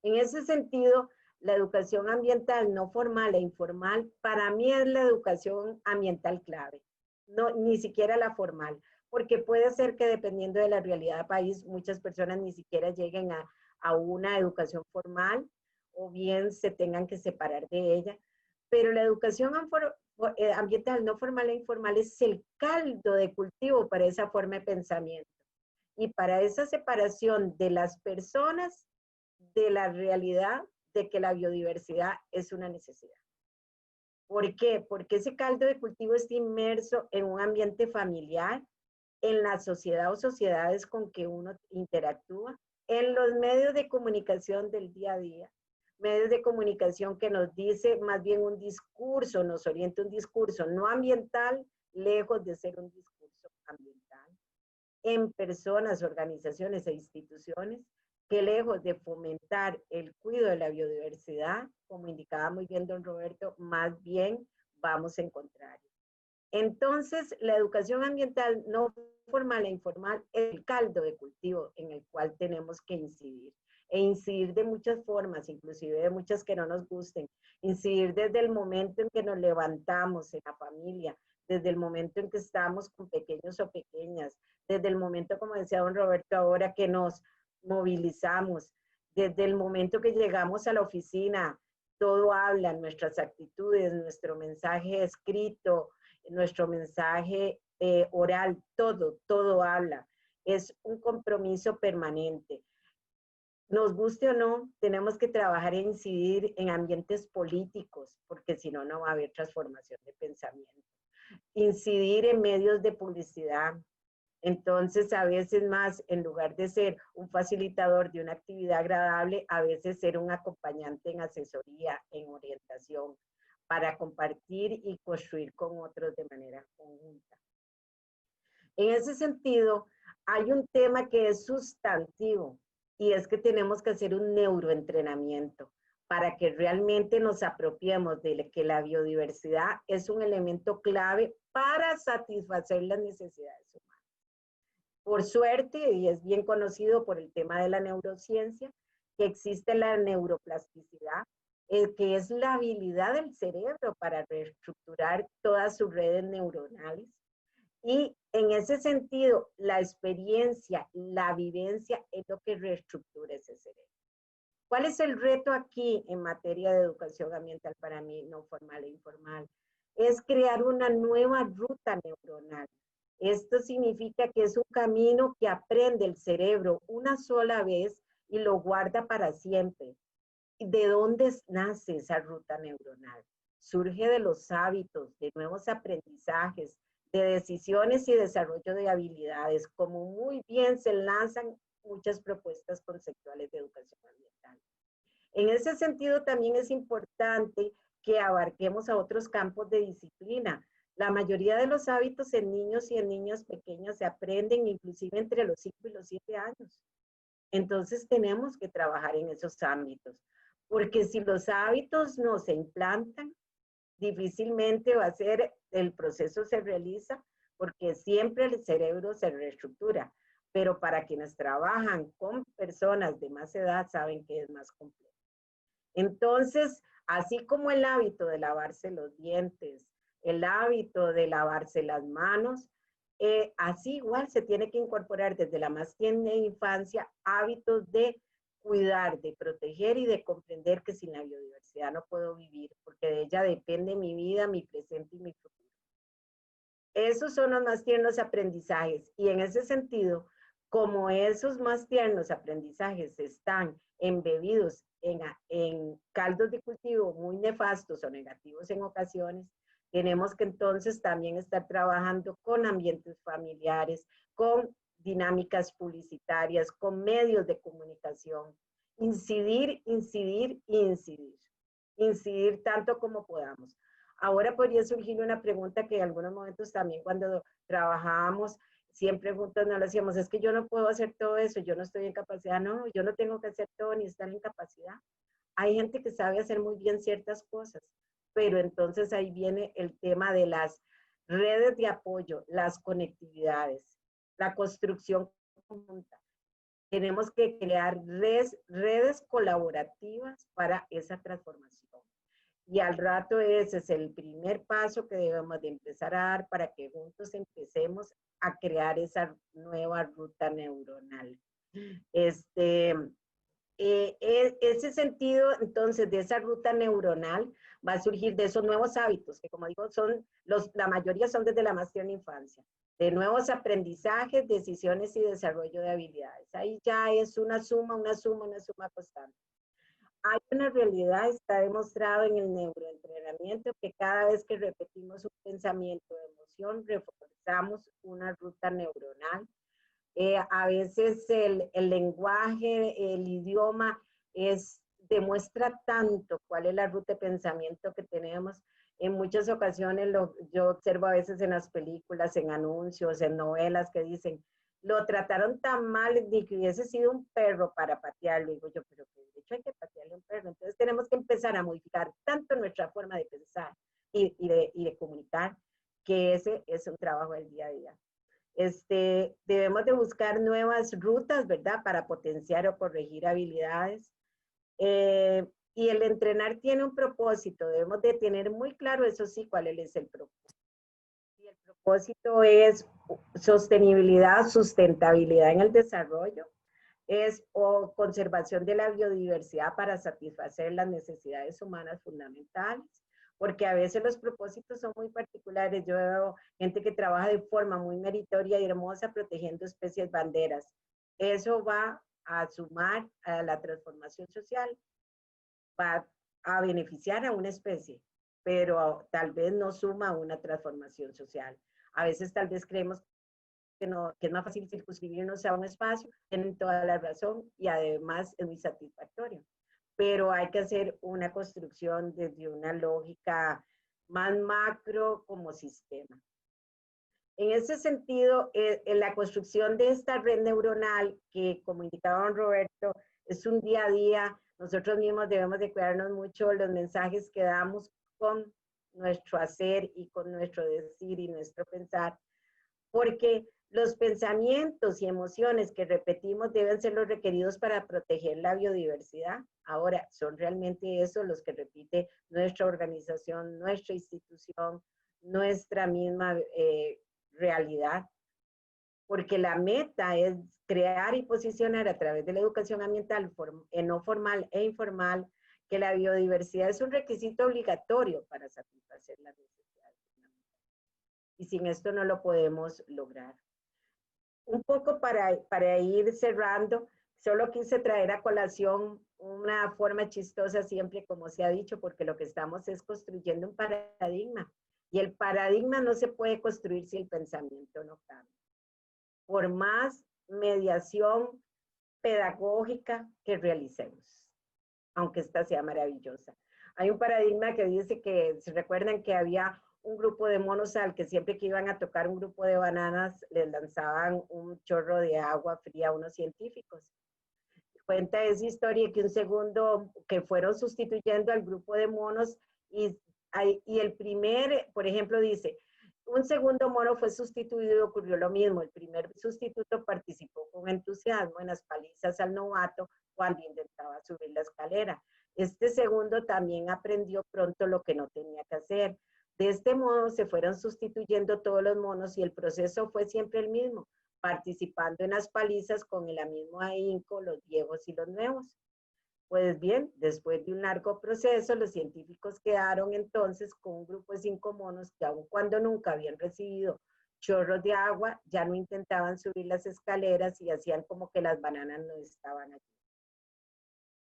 En ese sentido, la educación ambiental no formal e informal, para mí es la educación ambiental clave, no, ni siquiera la formal. Porque puede ser que dependiendo de la realidad del país, muchas personas ni siquiera lleguen a una educación formal o bien se tengan que separar de ella. Pero la educación ambiental no formal e informal es el caldo de cultivo para esa forma de pensamiento y para esa separación de las personas de la realidad de que la biodiversidad es una necesidad. ¿Por qué? Porque ese caldo de cultivo está inmerso en un ambiente familiar, en la sociedad o sociedades con que uno interactúa, en los medios de comunicación del día a día, medios de comunicación que nos dice más bien un discurso, nos orienta un discurso no ambiental, lejos de ser un discurso ambiental, en personas, organizaciones e instituciones que lejos de fomentar el cuidado de la biodiversidad, como indicaba muy bien don Roberto, más bien vamos en contrario. Entonces, la educación ambiental no formal e informal es el caldo de cultivo en el cual tenemos que incidir. E incidir de muchas formas, inclusive de muchas que no nos gusten. Incidir desde el momento en que nos levantamos en la familia, desde el momento en que estamos con pequeños o pequeñas, desde el momento, como decía don Roberto, ahora que nos movilizamos, desde el momento que llegamos a la oficina, todo habla, nuestras actitudes, nuestro mensaje escrito, nuestro mensaje oral, todo habla. Es un compromiso permanente. Nos guste o no, tenemos que trabajar e incidir en ambientes políticos, porque si no, no va a haber transformación de pensamiento. Incidir en medios de publicidad. Entonces, a veces más, en lugar de ser un facilitador de una actividad agradable, a veces ser un acompañante en asesoría, en orientación, para compartir y construir con otros de manera conjunta. En ese sentido, hay un tema que es sustantivo y es que tenemos que hacer un neuroentrenamiento para que realmente nos apropiemos de que la biodiversidad es un elemento clave para satisfacer las necesidades humanas. Por suerte, y es bien conocido por el tema de la neurociencia, que existe la neuroplasticidad, que es la habilidad del cerebro para reestructurar todas sus redes neuronales. Y en ese sentido, la experiencia, la vivencia es lo que reestructura ese cerebro. ¿Cuál es el reto aquí en materia de educación ambiental para mí, no formal e informal? Es crear una nueva ruta neuronal. Esto significa que es un camino que aprende el cerebro una sola vez y lo guarda para siempre. ¿De dónde nace esa ruta neuronal? Surge de los hábitos, de nuevos aprendizajes, de decisiones y desarrollo de habilidades, como muy bien se lanzan muchas propuestas conceptuales de educación ambiental. En ese sentido, también es importante que abarquemos a otros campos de disciplina. La mayoría de los hábitos en niños y en niñas pequeñas se aprenden inclusive entre los 5 y los 7 años. Entonces tenemos que trabajar en esos ámbitos, porque si los hábitos no se implantan, difícilmente va a ser, el proceso se realiza, porque siempre el cerebro se reestructura, pero para quienes trabajan con personas de más edad saben que es más complejo. Entonces, así como el hábito de lavarse los dientes, el hábito de lavarse las manos, así igual se tiene que incorporar desde la más tierna infancia hábitos de cuidar, de proteger y de comprender que sin la biodiversidad no puedo vivir, porque de ella depende mi vida, mi presente y mi futuro. Esos son los más tiernos aprendizajes y en ese sentido, como esos más tiernos aprendizajes están embebidos en caldos de cultivo muy nefastos o negativos en ocasiones, tenemos que entonces también estar trabajando con ambientes familiares, con dinámicas publicitarias, con medios de comunicación, incidir tanto como podamos. Ahora podría surgir una pregunta que en algunos momentos también cuando trabajábamos, siempre juntos nos lo hacíamos, es que yo no puedo hacer todo eso, yo no estoy en capacidad, no, yo no tengo que hacer todo ni estar en capacidad. Hay gente que sabe hacer muy bien ciertas cosas, pero entonces ahí viene el tema de las redes de apoyo, las conectividades, la construcción conjunta. Tenemos que crear redes colaborativas para esa transformación. Y al rato ese es el primer paso que debemos de empezar a dar para que juntos empecemos a crear esa nueva ruta neuronal. Ese sentido, entonces, de esa ruta neuronal va a surgir de esos nuevos hábitos, que como digo, la mayoría son desde la más tierna infancia, de nuevos aprendizajes, decisiones y desarrollo de habilidades. Ahí ya es una suma constante. Hay una realidad, está demostrado en el neuroentrenamiento, que cada vez que repetimos un pensamiento de emoción, reforzamos una ruta neuronal. A veces el lenguaje, el idioma, demuestra tanto cuál es la ruta de pensamiento que tenemos. En muchas ocasiones yo observo a veces en las películas, en anuncios, en novelas que dicen, lo trataron tan mal, ni que hubiese sido un perro para patearlo. Digo yo, pero que de hecho hay que patearle a un perro. Entonces tenemos que empezar a modificar tanto nuestra forma de pensar y de comunicar, que ese es un trabajo del día a día. Debemos de buscar nuevas rutas, ¿verdad? Para potenciar o corregir habilidades. Y el entrenar tiene un propósito. Debemos de tener muy claro, eso sí, cuál es el propósito. Y el propósito es sostenibilidad, sustentabilidad en el desarrollo, es conservación de la biodiversidad para satisfacer las necesidades humanas fundamentales, porque a veces los propósitos son muy particulares. Yo veo gente que trabaja de forma muy meritoria y hermosa protegiendo especies banderas. Eso va a sumar a la transformación social, va a beneficiar a una especie, pero tal vez no suma a una transformación social. A veces tal vez creemos que, no, que es más fácil circunscribirnos a un espacio, tienen toda la razón y además es muy satisfactorio. Pero hay que hacer una construcción desde una lógica más macro como sistema. En ese sentido, en la construcción de esta red neuronal, que como indicaba don Roberto, es un día a día, nosotros mismos debemos de cuidarnos mucho los mensajes que damos con nuestro hacer y con nuestro decir y nuestro pensar, porque los pensamientos y emociones que repetimos deben ser los requeridos para proteger la biodiversidad. Ahora, son realmente esos los que repite nuestra organización, nuestra institución, nuestra misma realidad, porque la meta es crear y posicionar a través de la educación ambiental no formal e informal que la biodiversidad es un requisito obligatorio para satisfacer las necesidades fundamentales. Y sin esto no lo podemos lograr. Un poco para ir cerrando, solo quise traer a colación una forma chistosa siempre, como se ha dicho, porque lo que estamos es construyendo un paradigma. Y el paradigma no se puede construir si el pensamiento no cambia. Por más mediación pedagógica que realicemos, aunque esta sea maravillosa. Hay un paradigma que dice que, ¿se recuerdan que había un grupo de monos al que siempre que iban a tocar un grupo de bananas les lanzaban un chorro de agua fría a unos científicos? Cuenta esa historia que un segundo, que fueron sustituyendo al grupo de monos y el primer, por ejemplo, dice, un segundo mono fue sustituido y ocurrió lo mismo. El primer sustituto participó con entusiasmo en las palizas al novato cuando intentaba subir la escalera. Este segundo también aprendió pronto lo que no tenía que hacer. De este modo se fueron sustituyendo todos los monos y el proceso fue siempre el mismo, participando en las palizas con el mismo ahínco, los viejos y los nuevos. Pues bien, después de un largo proceso, los científicos quedaron entonces con un grupo de 5 monos que aun cuando nunca habían recibido chorros de agua, ya no intentaban subir las escaleras y hacían como que las bananas no estaban allí.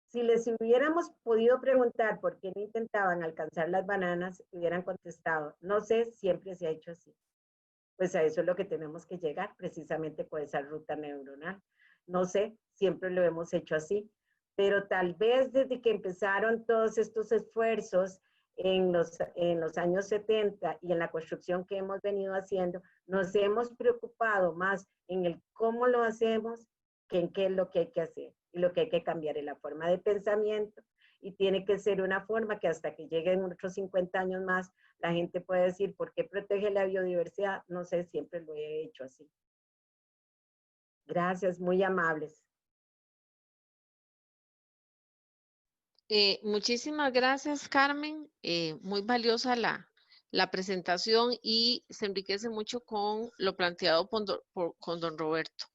Si les hubiéramos podido preguntar por qué no intentaban alcanzar las bananas, hubieran contestado, no sé, siempre se ha hecho así. Pues a eso es lo que tenemos que llegar, precisamente con esa ruta neuronal. No sé, siempre lo hemos hecho así, pero tal vez desde que empezaron todos estos esfuerzos en los años 70 y en la construcción que hemos venido haciendo, nos hemos preocupado más en el cómo lo hacemos que en qué es lo que hay que hacer. Y lo que hay que cambiar es la forma de pensamiento y tiene que ser una forma que hasta que lleguen otros 50 años más, la gente puede decir, ¿por qué protege la biodiversidad? No sé, siempre lo he hecho así. Gracias, muy amables. Muchísimas gracias, Carmen. Muy valiosa la presentación y se enriquece mucho con lo planteado con don Roberto.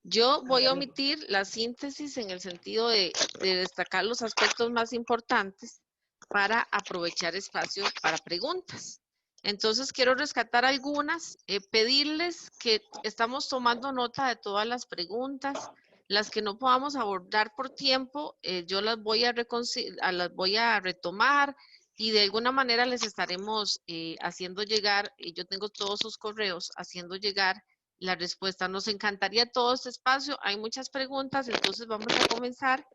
Yo voy a omitir la síntesis en el sentido de destacar los aspectos más importantes para aprovechar espacio para preguntas. Entonces quiero rescatar algunas, pedirles que estamos tomando nota de todas las preguntas, las que no podamos abordar por tiempo, yo las voy a retomar y de alguna manera les estaremos haciendo llegar, yo tengo todos sus correos, haciendo llegar la respuesta. Nos encantaría todo este espacio, hay muchas preguntas, entonces vamos a comenzar.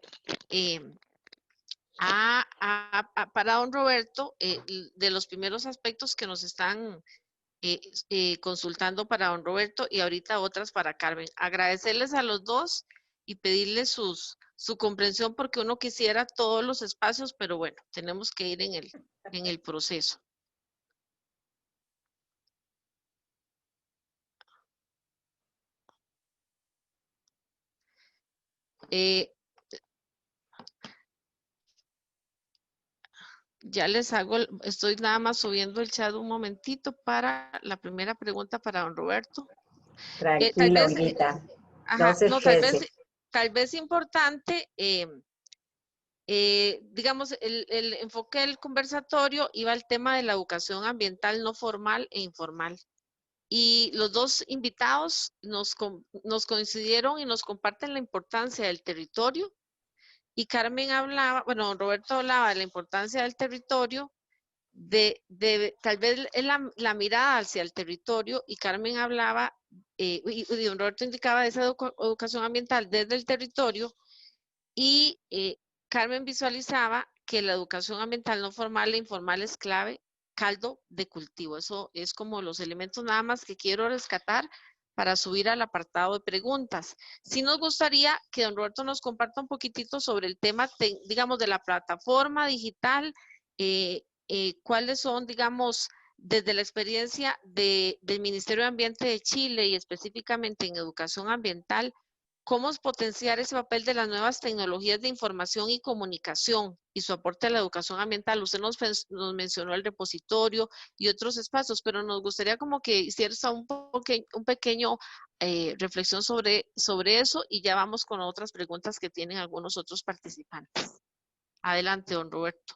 Para don Roberto, de los primeros aspectos que nos están consultando para don Roberto y ahorita otras para Carmen. Agradecerles a los dos y pedirles su comprensión porque uno quisiera todos los espacios, pero bueno, tenemos que ir en el proceso. Ya les hago, estoy nada más subiendo el chat un momentito para la primera pregunta para don Roberto. Tal Tranquila, vez, Olguita. No ajá, se no, estrese. tal vez importante, digamos, el enfoque del conversatorio iba al tema de la educación ambiental no formal e informal. Y los dos invitados nos coincidieron y nos comparten la importancia del territorio. Y Carmen hablaba, bueno, Roberto hablaba de la importancia del territorio, de tal vez es la mirada hacia el territorio, y Carmen hablaba, y don Roberto indicaba de esa educación ambiental desde el territorio, y Carmen visualizaba que la educación ambiental no formal e informal es clave, caldo de cultivo. Eso es como los elementos nada más que quiero rescatar para subir al apartado de preguntas. Sí nos gustaría que don Roberto nos comparta un poquitito sobre el tema, digamos, de la plataforma digital, cuáles son, digamos, desde la experiencia del Ministerio de Ambiente de Chile y específicamente en educación ambiental, cómo es potenciar ese papel de las nuevas tecnologías de información y comunicación y su aporte a la educación ambiental. Usted nos mencionó el repositorio y otros espacios, pero nos gustaría como que hicieras un pequeño reflexión sobre eso, y ya vamos con otras preguntas que tienen algunos otros participantes. Adelante, don Roberto.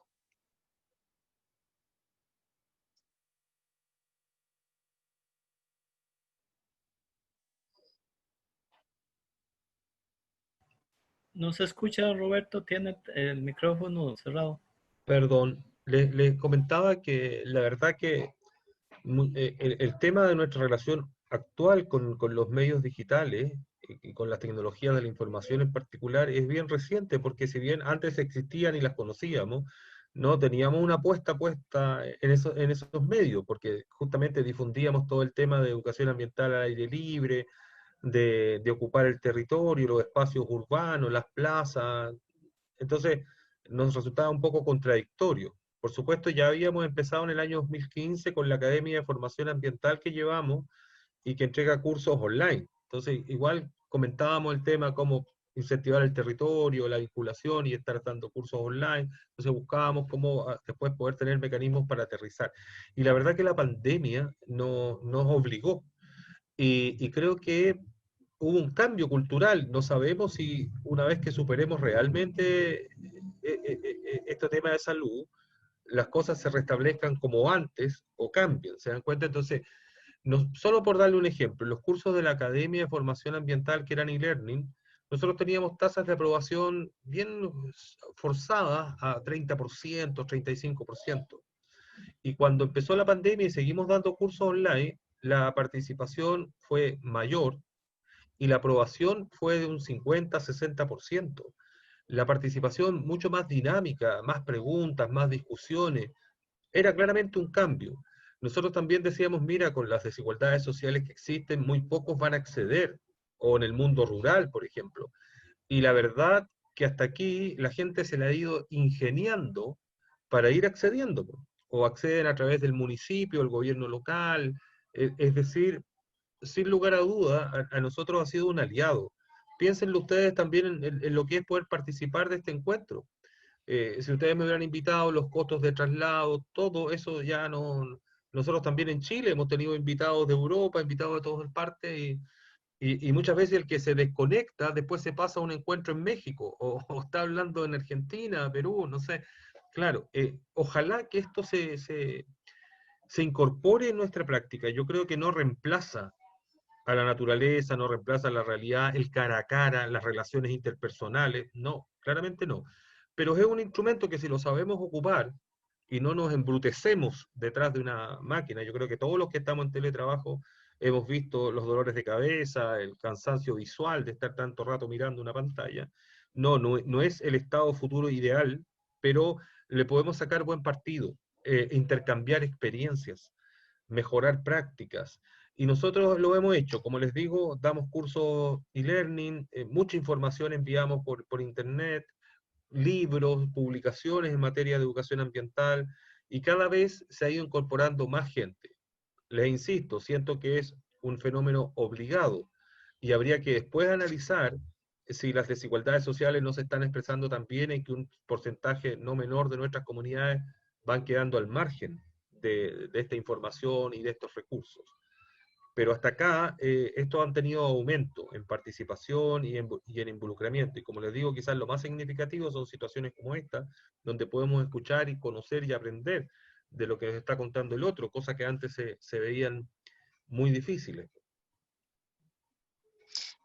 No se escucha, Roberto, tiene el micrófono cerrado. Perdón, les comentaba que la verdad que el tema de nuestra relación actual con los medios digitales y con las tecnologías de la información en particular es bien reciente, porque si bien antes existían y las conocíamos, no teníamos una puesta en esos medios, porque justamente difundíamos todo el tema de educación ambiental al aire libre, de ocupar el territorio, los espacios urbanos, las plazas. Entonces, nos resultaba un poco contradictorio. Por supuesto, ya habíamos empezado en el año 2015 con la Academia de Formación Ambiental que llevamos y que entrega cursos online. Entonces, igual comentábamos el tema cómo incentivar el territorio, la vinculación y estar dando cursos online. Entonces buscábamos cómo después poder tener mecanismos para aterrizar. Y la verdad que la pandemia nos obligó. Y creo que hubo un cambio cultural. No sabemos si una vez que superemos realmente este tema de salud, las cosas se restablezcan como antes o cambien. ¿Se dan cuenta? Entonces, no, solo por darle un ejemplo, los cursos de la Academia de Formación Ambiental que eran e-learning, nosotros teníamos tasas de aprobación bien forzadas a 30%, 35%. Y cuando empezó la pandemia y seguimos dando cursos online, la participación fue mayor y la aprobación fue de un 50-60%. La participación mucho más dinámica, más preguntas, más discusiones, era claramente un cambio. Nosotros también decíamos, mira, con las desigualdades sociales que existen, muy pocos van a acceder, o en el mundo rural, por ejemplo. Y la verdad que hasta aquí la gente se le ha ido ingeniando para ir accediendo, o acceden a través del municipio, el gobierno local, es decir, sin lugar a duda, a nosotros ha sido un aliado. Piénsenlo ustedes también en lo que es poder participar de este encuentro. Si ustedes me hubieran invitado, los costos de traslado, todo eso ya no... Nosotros también en Chile hemos tenido invitados de Europa, invitados de todas partes, y muchas veces el que se desconecta después se pasa a un encuentro en México, o está hablando en Argentina, Perú, no sé. Claro, ojalá que esto se incorpore en nuestra práctica. Yo creo que no reemplaza a la naturaleza, no reemplaza la realidad, el cara a cara, las relaciones interpersonales, no, claramente no. Pero es un instrumento que si lo sabemos ocupar y no nos embrutecemos detrás de una máquina, yo creo que todos los que estamos en teletrabajo hemos visto los dolores de cabeza, el cansancio visual de estar tanto rato mirando una pantalla. No es el estado futuro ideal, pero le podemos sacar buen partido, intercambiar experiencias, mejorar prácticas. Y nosotros lo hemos hecho, como les digo, damos cursos e-learning, mucha información enviamos por internet, libros, publicaciones en materia de educación ambiental, y cada vez se ha ido incorporando más gente. Les insisto, siento que es un fenómeno obligado, y habría que después analizar si las desigualdades sociales no se están expresando también en que un porcentaje no menor de nuestras comunidades van quedando al margen de esta información y de estos recursos. Pero hasta acá, estos han tenido aumento en participación y en involucramiento. Y como les digo, quizás lo más significativo son situaciones como esta, donde podemos escuchar y conocer y aprender de lo que nos está contando el otro, cosas que antes se veían muy difíciles.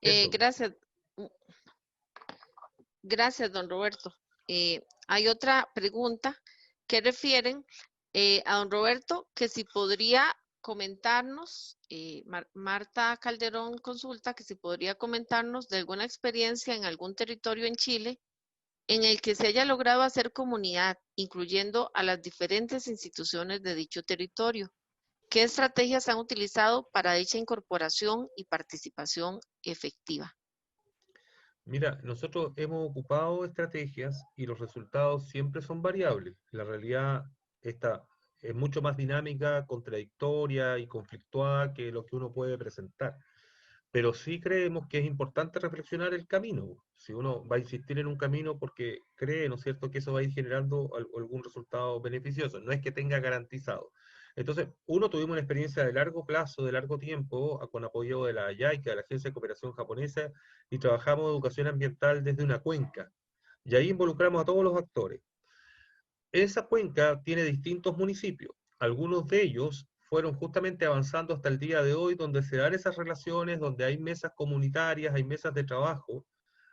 Eso. Gracias. Gracias, don Roberto. Hay otra pregunta que refieren a don Roberto, que si podría comentarnos, Marta Calderón consulta, que si podría comentarnos de alguna experiencia en algún territorio en Chile en el que se haya logrado hacer comunidad, incluyendo a las diferentes instituciones de dicho territorio. ¿Qué estrategias han utilizado para dicha incorporación y participación efectiva? Mira, nosotros hemos ocupado estrategias y los resultados siempre son variables. La realidad esta es mucho más dinámica, contradictoria y conflictuada que lo que uno puede presentar. Pero sí creemos que es importante reflexionar el camino. Si uno va a insistir en un camino porque cree, ¿no es cierto?, que eso va a ir generando algún resultado beneficioso. No es que tenga garantizado. Entonces, tuvimos una experiencia de largo plazo, de largo tiempo, con apoyo de la JICA, de la Agencia de Cooperación Japonesa, y trabajamos educación ambiental desde una cuenca. Y ahí involucramos a todos los actores. Esa cuenca tiene distintos municipios. Algunos de ellos fueron justamente avanzando hasta el día de hoy, donde se dan esas relaciones, donde hay mesas comunitarias, hay mesas de trabajo,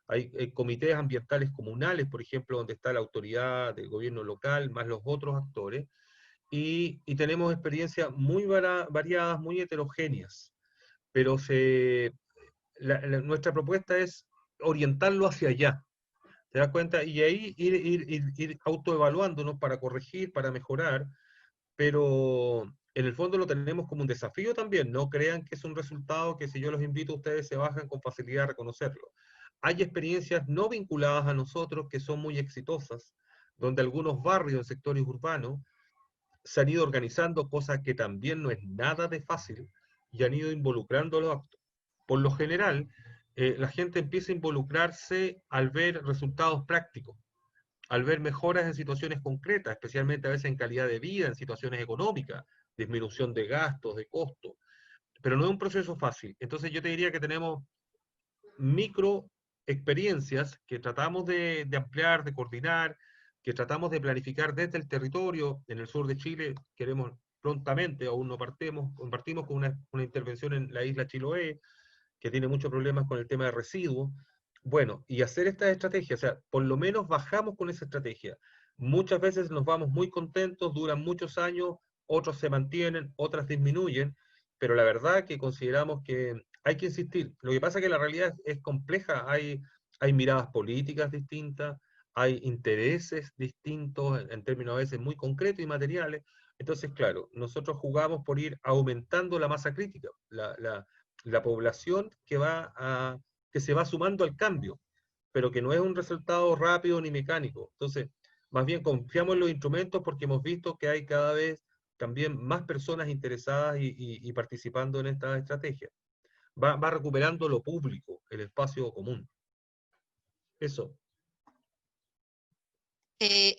hay comités ambientales comunales, por ejemplo, donde está la autoridad del gobierno local, más los otros actores, y tenemos experiencias muy variadas, muy heterogéneas, pero nuestra propuesta es orientarlo hacia allá. ¿Te das cuenta? Y ahí ir autoevaluándonos para corregir, para mejorar, pero en el fondo lo tenemos como un desafío también. No crean que es un resultado que si yo los invito a ustedes se bajan con facilidad a reconocerlo. Hay experiencias no vinculadas a nosotros que son muy exitosas, donde algunos barrios en sectores urbanos se han ido organizando, cosas que también no es nada de fácil, y han ido involucrando los actos. Por lo general, la gente empieza a involucrarse al ver resultados prácticos, al ver mejoras en situaciones concretas, especialmente a veces en calidad de vida, en situaciones económicas, disminución de gastos, de costos, pero no es un proceso fácil. Entonces yo te diría que tenemos micro experiencias que tratamos de ampliar, de coordinar, que tratamos de planificar desde el territorio. En el sur de Chile queremos prontamente, aún no partimos con una intervención en la isla Chiloé, que tiene muchos problemas con el tema de residuos. Bueno, y hacer esta estrategia, o sea, por lo menos bajamos con esa estrategia. Muchas veces nos vamos muy contentos, duran muchos años, otros se mantienen, otras disminuyen, pero la verdad que consideramos que hay que insistir. Lo que pasa es que la realidad es compleja, hay miradas políticas distintas, hay intereses distintos en términos a veces muy concretos y materiales. Entonces, claro, nosotros jugamos por ir aumentando la masa crítica, la población que se va sumando al cambio, pero que no es un resultado rápido ni mecánico. Entonces, más bien confiamos en los instrumentos porque hemos visto que hay cada vez también más personas interesadas y participando en esta estrategia. Va recuperando lo público, el espacio común. Eso.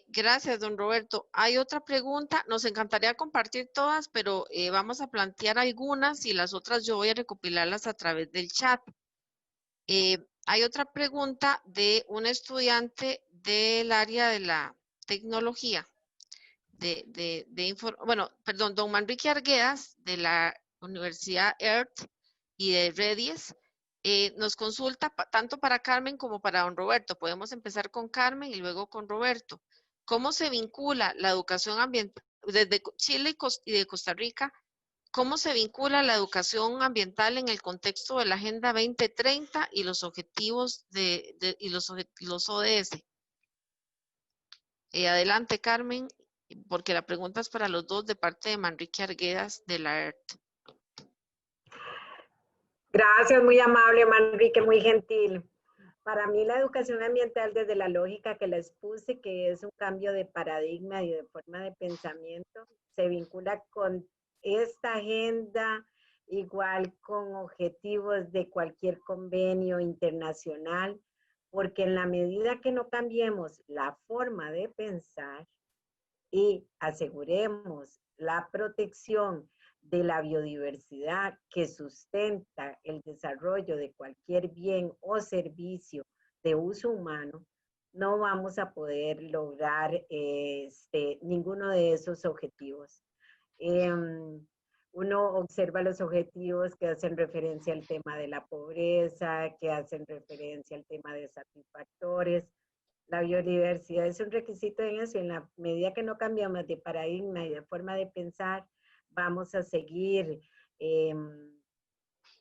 Gracias, don Roberto. Hay otra pregunta. Nos encantaría compartir todas, pero vamos a plantear algunas y las otras yo voy a recopilarlas a través del chat. Hay otra pregunta de un estudiante del área de la tecnología, don Manrique Arguedas, de la Universidad EARTH y de Redies, nos consulta tanto para Carmen como para don Roberto. Podemos empezar con Carmen y luego con Roberto. ¿Cómo se vincula la educación ambiental desde Chile y de Costa Rica? ¿Cómo se vincula la educación ambiental en el contexto de la Agenda 2030 y los objetivos y los ODS? Adelante, Carmen, porque la pregunta es para los dos de parte de Manrique Arguedas de la EARTH. Gracias, muy amable, Manrique, muy gentil. Para mí la educación ambiental, desde la lógica que les puse, que es un cambio de paradigma y de forma de pensamiento, se vincula con esta agenda, igual con objetivos de cualquier convenio internacional, porque en la medida que no cambiemos la forma de pensar, y aseguremos la protección de la biodiversidad que sustenta el desarrollo de cualquier bien o servicio de uso humano, no vamos a poder lograr ninguno de esos objetivos. Uno observa los objetivos que hacen referencia al tema de la pobreza, que hacen referencia al tema de satisfactores. La biodiversidad es un requisito en eso, en la medida que no cambiamos de paradigma y de forma de pensar, vamos a seguir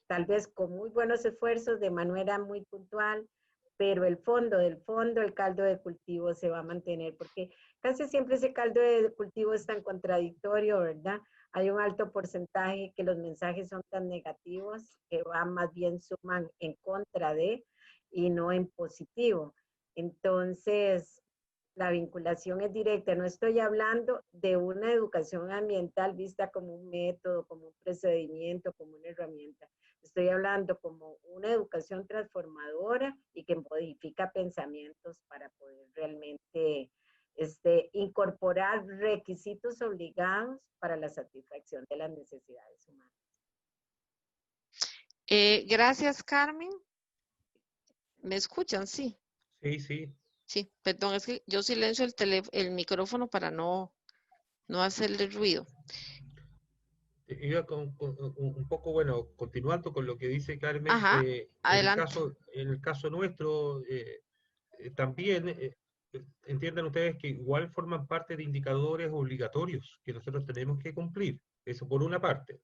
tal vez con muy buenos esfuerzos de manera muy puntual, pero el fondo del fondo, el caldo de cultivo se va a mantener, porque casi siempre ese caldo de cultivo es tan contradictorio, ¿verdad? Hay un alto porcentaje que los mensajes son tan negativos que van más bien suman en contra de y no en positivo. Entonces, la vinculación es directa. No estoy hablando de una educación ambiental vista como un método, como un procedimiento, como una herramienta. Estoy hablando como una educación transformadora y que modifica pensamientos para poder realmente incorporar requisitos obligados para la satisfacción de las necesidades humanas. Gracias, Carmen. ¿Me escuchan? Sí. Sí, sí. Sí, perdón, es que yo silencio el micrófono para no hacerle ruido. Iba un poco, bueno, continuando con lo que dice Carmen, Ajá, adelante. en el caso nuestro, también entiendan ustedes que igual forman parte de indicadores obligatorios que nosotros tenemos que cumplir. Eso por una parte.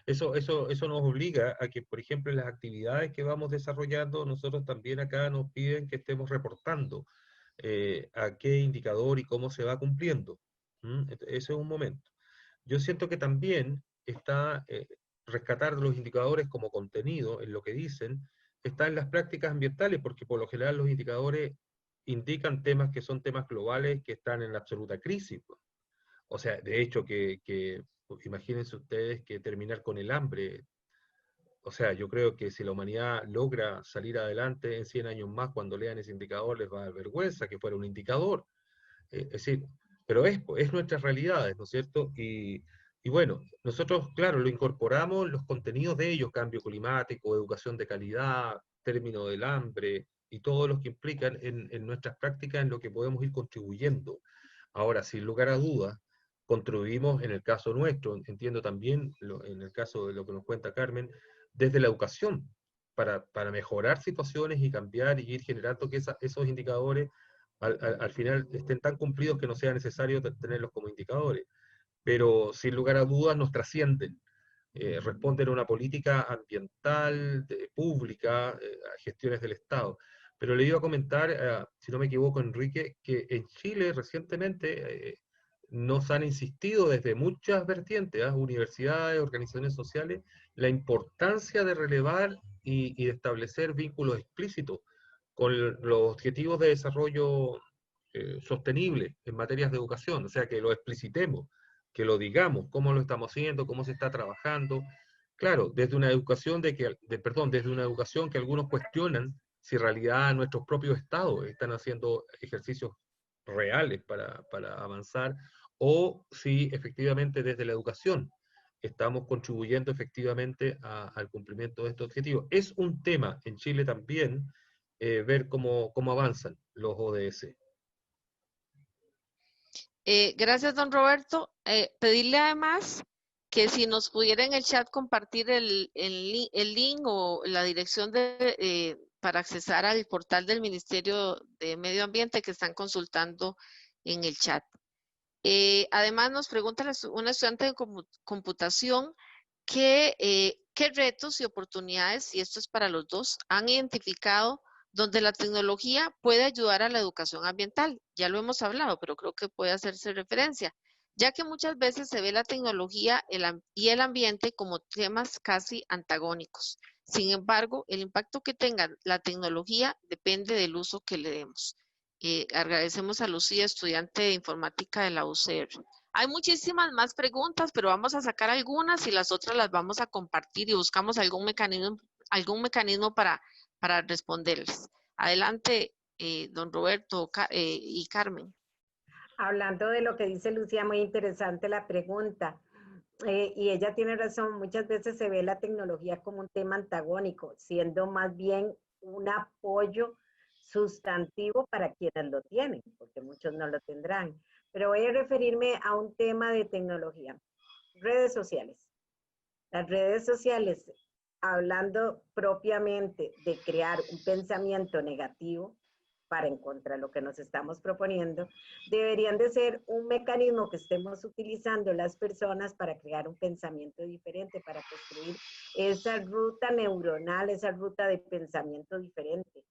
Eso nos obliga a que, por ejemplo, en las actividades que vamos desarrollando, nosotros también acá nos piden que estemos reportando a qué indicador y cómo se va cumpliendo. Ese es un momento. Yo siento que también está rescatar los indicadores como contenido en lo que dicen, está en las prácticas ambientales, porque por lo general los indicadores indican temas que son temas globales que están en la absoluta crisis. O sea, de hecho, imagínense ustedes que terminar con el hambre. O sea, yo creo que si la humanidad logra salir adelante en 100 años más, cuando lean ese indicador les va a dar vergüenza que fuera un indicador. Es decir, pero es nuestras realidades, ¿no es cierto? Y bueno, nosotros, claro, lo incorporamos los contenidos de ellos, cambio climático, educación de calidad, término del hambre, y todos los que implican en nuestras prácticas en lo que podemos ir contribuyendo. Ahora, sin lugar a dudas, contribuimos en el caso nuestro, entiendo también en el caso de lo que nos cuenta Carmen, desde la educación, para mejorar situaciones y cambiar y ir generando que esos indicadores al final estén tan cumplidos que no sea necesario tenerlos como indicadores. Pero sin lugar a dudas nos trascienden, responden a una política ambiental, pública, a gestiones del Estado. Pero le iba a comentar, si no me equivoco, Enrique, que en Chile recientemente nos han insistido desde muchas vertientes, universidades, organizaciones sociales, la importancia de relevar y de establecer vínculos explícitos con los objetivos de desarrollo sostenible en materias de educación, o sea, que lo explicitemos, que lo digamos, cómo lo estamos haciendo, cómo se está trabajando. Claro, desde una educación desde una educación que algunos cuestionan si en realidad nuestros propios estados están haciendo ejercicios reales para avanzar, o si efectivamente desde la educación estamos contribuyendo efectivamente al cumplimiento de estos objetivos. Es un tema en Chile también ver cómo avanzan los ODS. Gracias, don Roberto. Pedirle además que si nos pudiera en el chat compartir el link o la dirección para accesar al portal del Ministerio de Medio Ambiente que están consultando en el chat. Además, nos pregunta una estudiante de computación qué retos y oportunidades, y esto es para los dos, han identificado donde la tecnología puede ayudar a la educación ambiental. Ya lo hemos hablado, pero creo que puede hacerse referencia, ya que muchas veces se ve la tecnología y el ambiente como temas casi antagónicos. Sin embargo, el impacto que tenga la tecnología depende del uso que le demos. Agradecemos a Lucía, estudiante de informática de la UCR. Hay muchísimas más preguntas, pero vamos a sacar algunas y las otras las vamos a compartir y buscamos algún mecanismo para responderles. Adelante, don Roberto y Carmen. Hablando de lo que dice Lucía, muy interesante la pregunta. Y ella tiene razón, muchas veces se ve la tecnología como un tema antagónico, siendo más bien un apoyo sustantivo para quienes lo tienen, porque muchos no lo tendrán. Pero voy a referirme a un tema de tecnología, redes sociales. Las redes sociales, hablando propiamente de crear un pensamiento negativo para encontrar lo que nos estamos proponiendo, deberían de ser un mecanismo que estemos utilizando las personas para crear un pensamiento diferente, para construir esa ruta neuronal, esa ruta de pensamiento diferente.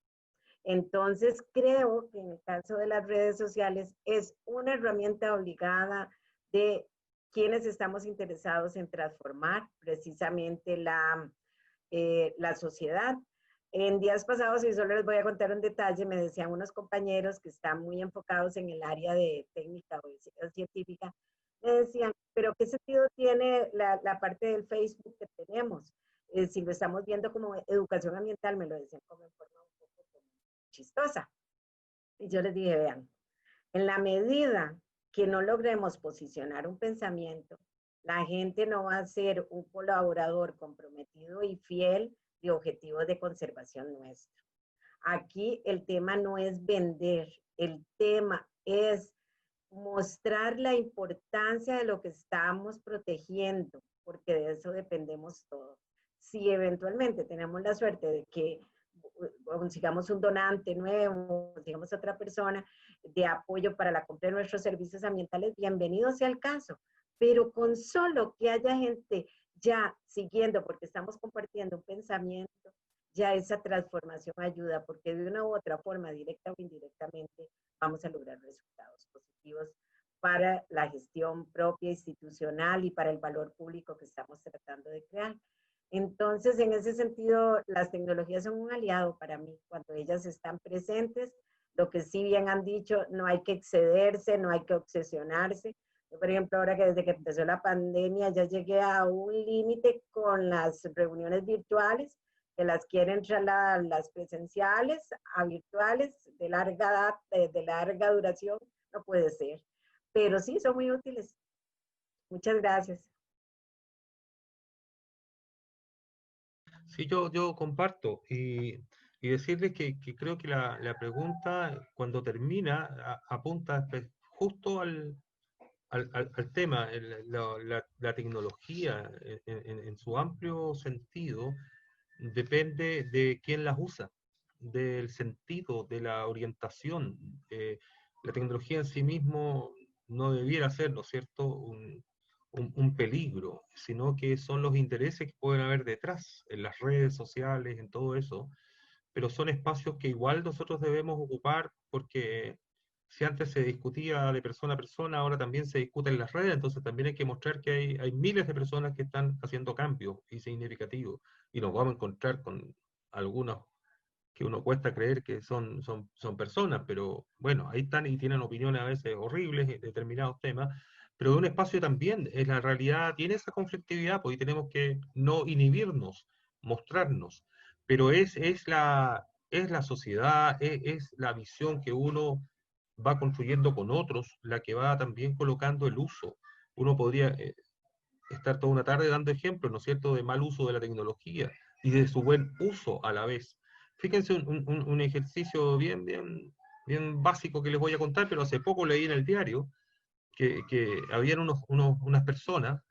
Entonces, creo que en el caso de las redes sociales es una herramienta obligada de quienes estamos interesados en transformar precisamente la sociedad. En días pasados, y solo les voy a contar un detalle, me decían unos compañeros que están muy enfocados en el área de técnica o científica, me decían, pero ¿qué sentido tiene la parte del Facebook que tenemos? Si lo estamos viendo como educación ambiental, me lo decían como en forma un poco como chistosa. Y yo les dije, vean, en la medida que no logremos posicionar un pensamiento, la gente no va a ser un colaborador comprometido y fiel de objetivos de conservación nuestro. Aquí el tema no es vender, el tema es mostrar la importancia de lo que estamos protegiendo, porque de eso dependemos todos. Si eventualmente tenemos la suerte de que consigamos un donante nuevo, consigamos otra persona de apoyo para la compra de nuestros servicios ambientales, bienvenido sea el caso. Pero con solo que haya gente ya siguiendo, porque estamos compartiendo un pensamiento, ya esa transformación ayuda, porque de una u otra forma, directa o indirectamente, vamos a lograr resultados positivos para la gestión propia institucional y para el valor público que estamos tratando de crear. Entonces, en ese sentido, las tecnologías son un aliado para mí cuando ellas están presentes. Lo que sí bien han dicho, no hay que excederse, no hay que obsesionarse. Yo, por ejemplo, ahora que desde que empezó la pandemia ya llegué a un límite con las reuniones virtuales, que las quieren trasladar las presenciales a virtuales de larga duración, no puede ser. Pero sí, son muy útiles. Muchas gracias. Sí, yo comparto y decirles que creo que la pregunta cuando termina apunta justo al tema, la tecnología en su amplio sentido depende de quién las usa, del sentido, de la orientación. La tecnología en sí mismo no debiera ser, ¿no es cierto?, un peligro, sino que son los intereses que pueden haber detrás, en las redes sociales, en todo eso, pero son espacios que igual nosotros debemos ocupar porque si antes se discutía de persona a persona, ahora también se discute en las redes, entonces también hay que mostrar que hay miles de personas que están haciendo cambios y significativos, y nos vamos a encontrar con algunos que uno cuesta creer que son personas, pero bueno, ahí están y tienen opiniones a veces horribles en determinados temas, pero de un espacio también, en la realidad tiene esa conflictividad, pues y tenemos que no inhibirnos, mostrarnos, pero es la sociedad, es la visión que uno va construyendo con otros, la que va también colocando el uso. Uno podría estar toda una tarde dando ejemplos, ¿no es cierto?, de mal uso de la tecnología y de su buen uso a la vez. Fíjense un ejercicio bien básico que les voy a contar, pero hace poco leí en el diario que habían unas personas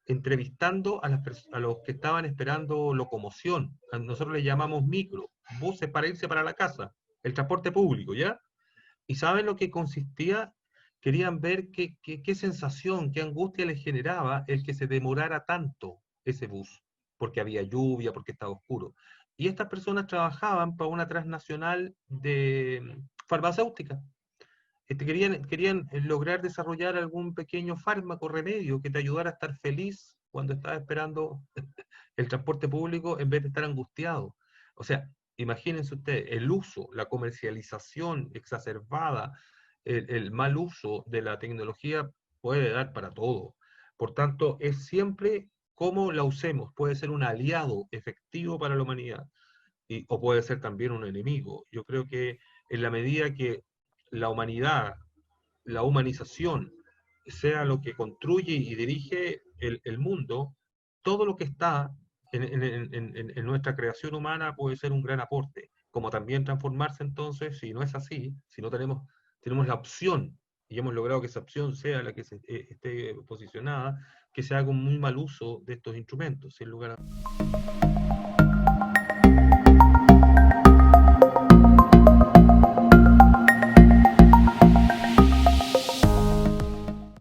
entrevistando a los que estaban esperando locomoción. Nosotros le llamamos micro, buses para irse para la casa, el transporte público, ¿ya? ¿Y saben lo que consistía? Querían ver qué sensación, qué angustia les generaba el que se demorara tanto ese bus, porque había lluvia, porque estaba oscuro. Y estas personas trabajaban para una transnacional de farmacéutica. Querían lograr desarrollar algún pequeño fármaco, remedio que te ayudara a estar feliz cuando estabas esperando el transporte público en vez de estar angustiado. O sea, imagínense ustedes, el uso, la comercialización exacerbada, el mal uso de la tecnología puede dar para todo. Por tanto, es siempre cómo la usemos. Puede ser un aliado efectivo para la humanidad o puede ser también un enemigo. Yo creo que en la medida que la humanidad la humanización sea lo que construye y dirige el mundo, todo lo que está en nuestra creación humana puede ser un gran aporte, como también transformarse entonces, si no es así, si no tenemos la opción, y hemos logrado que esa opción sea la que esté posicionada, que se haga un muy mal uso de estos instrumentos, sin lugar a